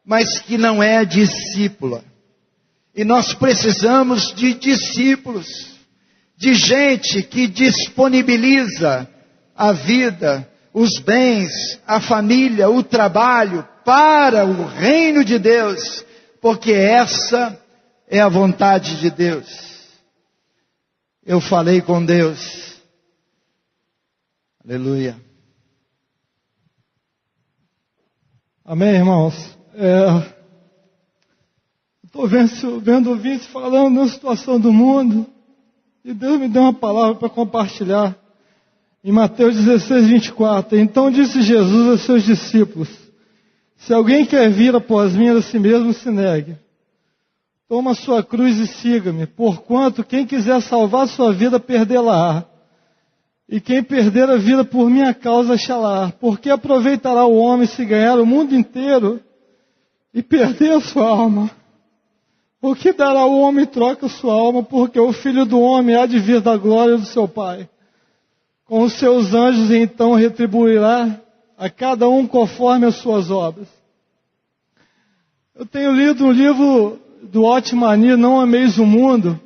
mas que não é discípula. E nós precisamos de discípulos, de gente que disponibiliza a vida, os bens, a família, o trabalho, para o reino de Deus, porque essa é a vontade de Deus. Eu falei com Deus. Aleluia. Amém, irmãos? Estou vendo o Vince falando da situação do mundo, e Deus me deu uma palavra para compartilhar. Em Mateus 16, 24. Então disse Jesus aos seus discípulos: se alguém quer vir após mim, a si mesmo se negue. Toma sua cruz e siga-me, porquanto quem quiser salvar sua vida, perdê-la-á. E quem perder a vida por minha causa, achará. Porque aproveitará o homem se ganhar o mundo inteiro e perder a sua alma? O que dará o homem em troca a sua alma? Porque o Filho do Homem há de vir da glória do seu Pai com os seus anjos, e então retribuirá a cada um conforme as suas obras. Eu tenho lido um livro do Otmani, Não Ameis o Mundo,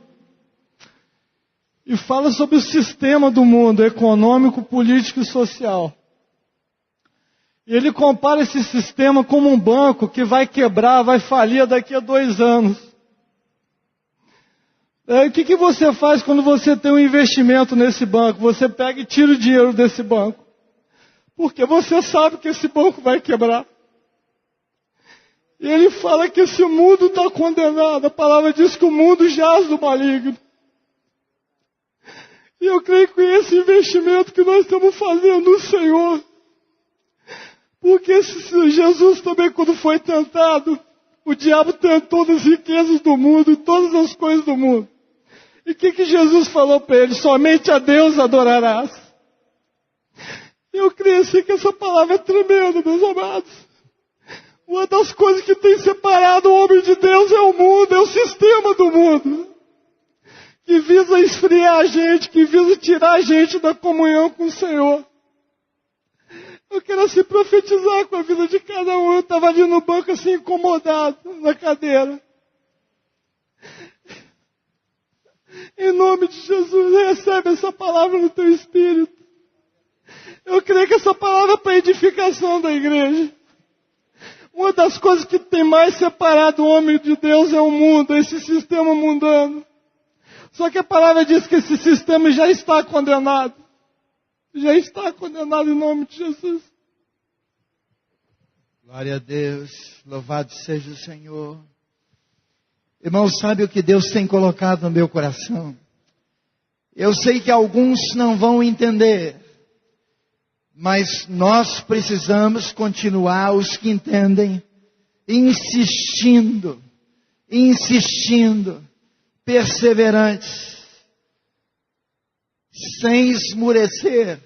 e fala sobre o sistema do mundo econômico, político e social. E ele compara esse sistema como um banco que vai quebrar, vai falir daqui a 2 anos. O que você faz quando você tem um investimento nesse banco? Você pega e tira o dinheiro desse banco, porque você sabe que esse banco vai quebrar. E ele fala que esse mundo está condenado. A palavra diz que o mundo jaz do maligno. E eu creio que esse investimento que nós estamos fazendo no Senhor, porque Jesus também, quando foi tentado, o diabo tentou as riquezas do mundo e todas as coisas do mundo. E o que Jesus falou para ele? Somente a Deus adorarás. Eu creio assim que essa palavra é tremenda, meus amados. Uma das coisas que tem separado o homem de Deus é o mundo, é o sistema do mundo, que visa esfriar a gente, que visa tirar a gente da comunhão com o Senhor. Eu quero assim profetizar com a vida de cada um. Eu estava ali no banco assim incomodado, na cadeira. Em nome de Jesus, recebe essa palavra no teu espírito. Eu creio que essa palavra é para edificação da igreja. Uma das coisas que tem mais separado o homem de Deus é o mundo, esse sistema mundano. Só que a palavra diz que esse sistema já está condenado. Já está condenado em nome de Jesus. Glória a Deus, louvado seja o Senhor. Irmão, sabe o que Deus tem colocado no meu coração? Eu sei que alguns não vão entender, mas nós precisamos continuar, os que entendem, insistindo, perseverantes, sem esmurecer,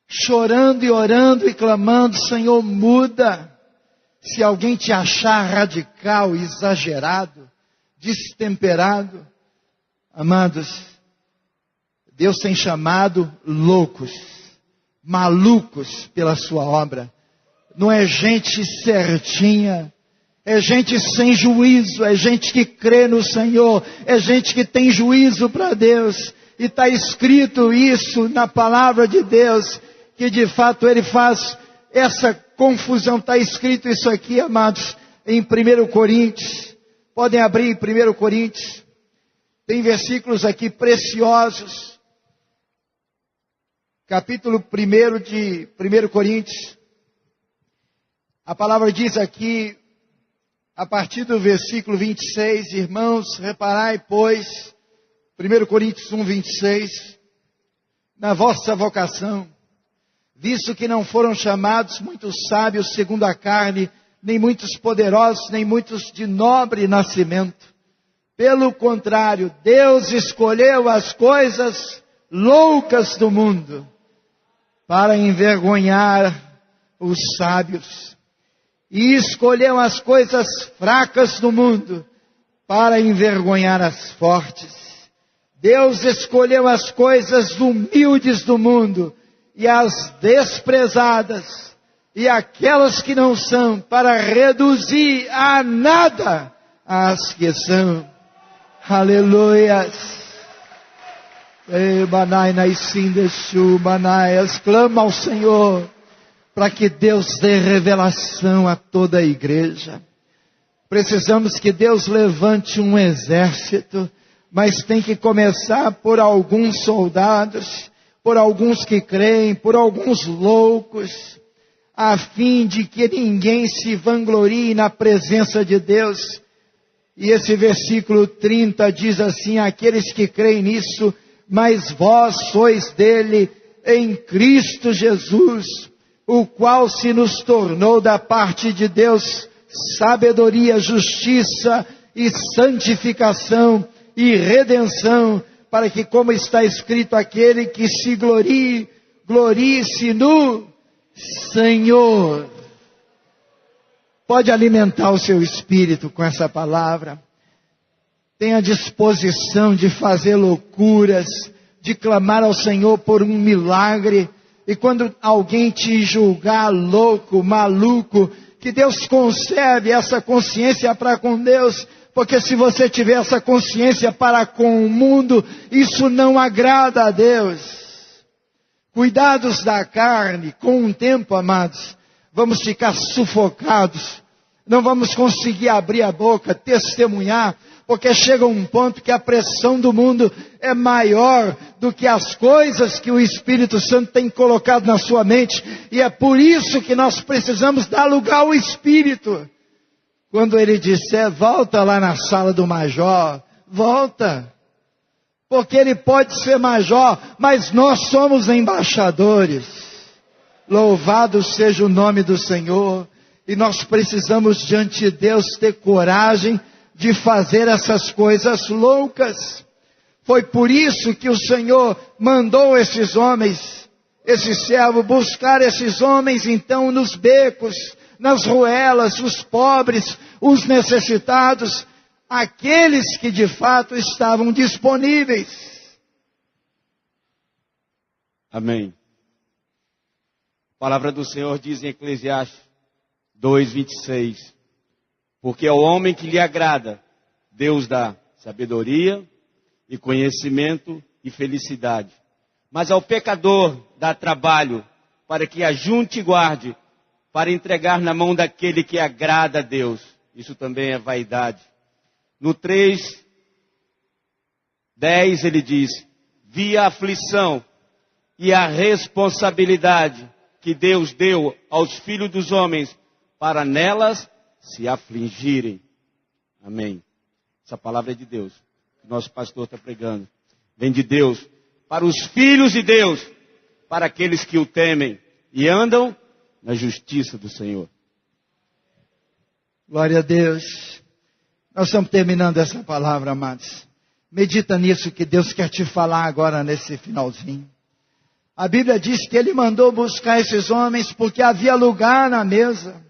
chorando e orando e clamando: Senhor, muda. Se alguém te achar radical, exagerado, destemperado, amados, Deus tem chamado loucos, malucos pela sua obra. Não é gente certinha, é gente sem juízo, é gente que crê no Senhor, é gente que tem juízo para Deus. E está escrito isso na palavra de Deus, que de fato Ele faz essa confusão. Está escrito isso aqui, amados, em 1 Coríntios. Podem abrir em 1 Coríntios. Tem versículos aqui preciosos. Capítulo 1 de 1 Coríntios. A palavra diz aqui, a partir do versículo 26, irmãos, reparai, pois, 1 Coríntios 1, 26, na vossa vocação, visto que não foram chamados muitos sábios segundo a carne, nem muitos poderosos, nem muitos de nobre nascimento. Pelo contrário, Deus escolheu as coisas loucas do mundo para envergonhar os sábios, e escolheu as coisas fracas do mundo para envergonhar as fortes. Deus escolheu as coisas humildes do mundo e as desprezadas, e aquelas que não são, para reduzir a nada as que são. Aleluias. Clama ao Senhor, para que Deus dê revelação a toda a igreja. Precisamos que Deus levante um exército, mas tem que começar por alguns soldados, por alguns que creem, por alguns loucos, a fim de que ninguém se vanglorie na presença de Deus. E esse versículo 30 diz assim: aqueles que creem nisso, mas vós sois dele em Cristo Jesus, o qual se nos tornou da parte de Deus sabedoria, justiça e santificação e redenção, para que, como está escrito, aquele que se glorie, glorie-se no Senhor. Pode alimentar o seu espírito com essa palavra. Tenha disposição de fazer loucuras, de clamar ao Senhor por um milagre. E quando alguém te julgar louco, maluco, que Deus conserve essa consciência para com Deus. Porque se você tiver essa consciência para com o mundo, isso não agrada a Deus. Cuidados da carne, com o tempo, amados, vamos ficar sufocados. Não vamos conseguir abrir a boca, testemunhar, porque chega um ponto que a pressão do mundo é maior do que as coisas que o Espírito Santo tem colocado na sua mente. E é por isso que nós precisamos dar lugar ao Espírito. Quando ele disser, volta lá na sala do major, volta. Porque ele pode ser major, mas nós somos embaixadores. Louvado seja o nome do Senhor. E nós precisamos diante de Deus ter coragem de fazer essas coisas loucas. Foi por isso que o Senhor mandou esses homens, esse servo, buscar esses homens então nos becos, nas ruelas, os pobres, os necessitados, aqueles que de fato estavam disponíveis. Amém. A palavra do Senhor diz em Eclesiastes 2:26, porque ao homem que lhe agrada, Deus dá sabedoria e conhecimento e felicidade. Mas ao pecador dá trabalho para que ajunte e guarde, para entregar na mão daquele que agrada a Deus. Isso também é vaidade. No 3:10 ele diz, vi a aflição e a responsabilidade que Deus deu aos filhos dos homens para nelas se afligirem. Amém. Essa palavra é de Deus. Que nosso pastor está pregando. Vem de Deus para os filhos de Deus, para aqueles que o temem e andam na justiça do Senhor. Glória a Deus. Nós estamos terminando essa palavra, amados. Medita nisso que Deus quer te falar agora nesse finalzinho. A Bíblia diz que Ele mandou buscar esses homens porque havia lugar na mesa.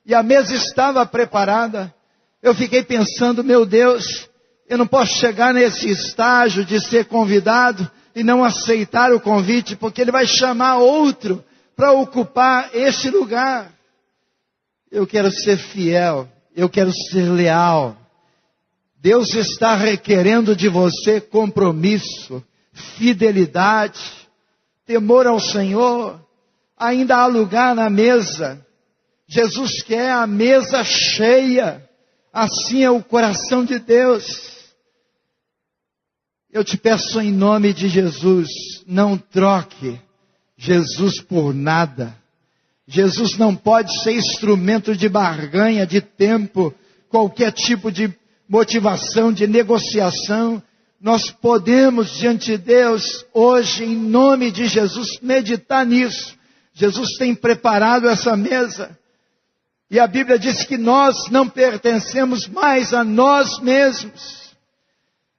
E a mesa estava preparada. Eu fiquei pensando, meu Deus, eu não posso chegar nesse estágio de ser convidado e não aceitar o convite, porque Ele vai chamar outro para ocupar esse lugar. Eu quero ser fiel, eu quero ser leal. Deus está requerendo de você compromisso, fidelidade, temor ao Senhor. Ainda há lugar na mesa. Jesus quer a mesa cheia. Assim é o coração de Deus. Eu te peço em nome de Jesus, não troque Jesus por nada. Jesus não pode ser instrumento de barganha, de tempo, qualquer tipo de motivação, de negociação. Nós podemos, diante de Deus, hoje, em nome de Jesus, meditar nisso. Jesus tem preparado essa mesa. E a Bíblia diz que nós não pertencemos mais a nós mesmos.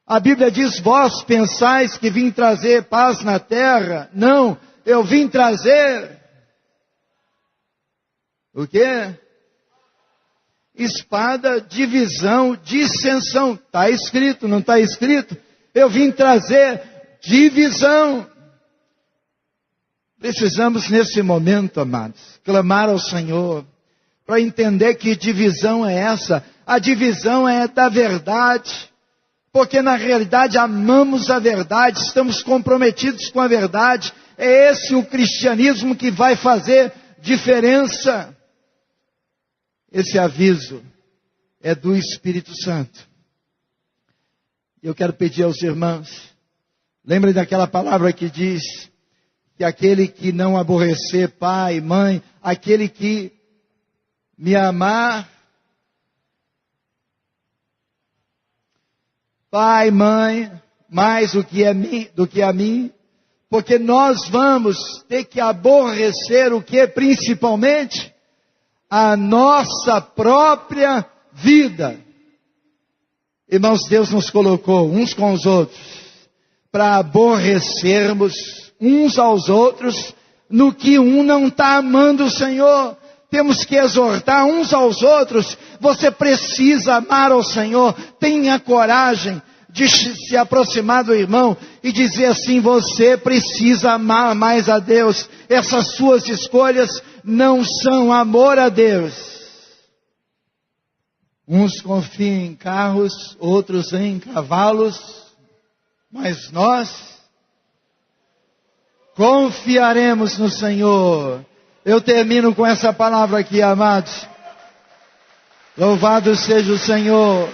A Bíblia diz, vós pensais que vim trazer paz na terra. Não, eu vim trazer... O quê? Espada, divisão, dissensão. Está escrito, não está escrito? Eu vim trazer divisão. Precisamos nesse momento, amados, clamar ao Senhor, para entender que divisão é essa. A divisão é da verdade, porque na realidade amamos a verdade, estamos comprometidos com a verdade. É esse o cristianismo que vai fazer diferença. Esse aviso é do Espírito Santo. Eu quero pedir aos irmãos, lembrem daquela palavra que diz que aquele que não aborrecer pai, mãe, aquele que me amar, pai, mãe, mais do que a mim, porque nós vamos ter que aborrecer o que principalmente? A nossa própria vida. Irmãos, Deus nos colocou uns com os outros para aborrecermos uns aos outros no que um não está amando o Senhor. Temos que exortar uns aos outros. Você precisa amar ao Senhor. Tenha coragem de se aproximar do irmão e dizer assim, você precisa amar mais a Deus. Essas suas escolhas não são amor a Deus. Uns confiam em carros, outros em cavalos, mas nós confiaremos no Senhor. Eu termino com essa palavra aqui, amados. Louvado seja o Senhor.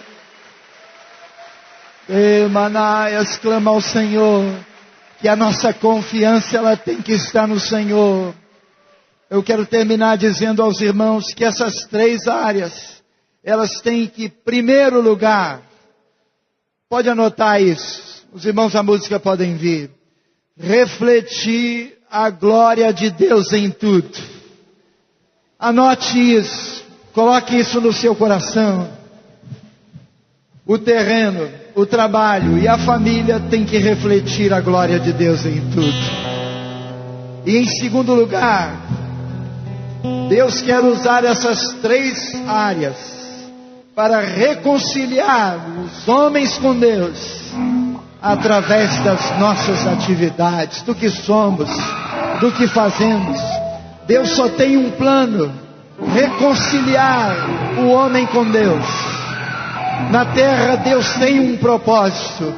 Manaias, clama ao Senhor, que a nossa confiança ela tem que estar no Senhor. Eu quero terminar dizendo aos irmãos que essas 3 áreas, elas têm que, em primeiro lugar, pode anotar isso, os irmãos da música podem vir, refletir a glória de Deus em tudo. Anote isso, coloque isso no seu coração. O terreno, o trabalho e a família tem que refletir a glória de Deus em tudo. E em segundo lugar, Deus quer usar essas 3 áreas para reconciliar os homens com Deus, através das nossas atividades, do que somos, do que fazemos. Deus só tem um plano: reconciliar o homem com Deus. Na terra Deus tem um propósito: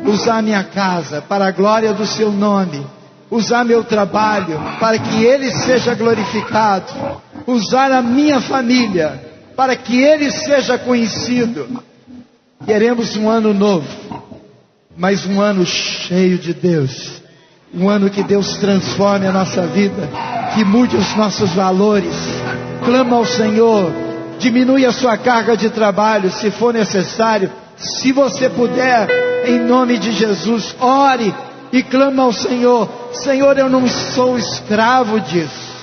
usar minha casa para a glória do seu nome, usar meu trabalho para que Ele seja glorificado, usar a minha família para que Ele seja conhecido. Queremos um ano novo, mas um ano cheio de Deus, um ano que Deus transforme a nossa vida, que mude os nossos valores. Clama ao Senhor, diminui a sua carga de trabalho se for necessário. Se você puder, em nome de Jesus, ore e clama ao Senhor: Senhor, eu não sou escravo disso.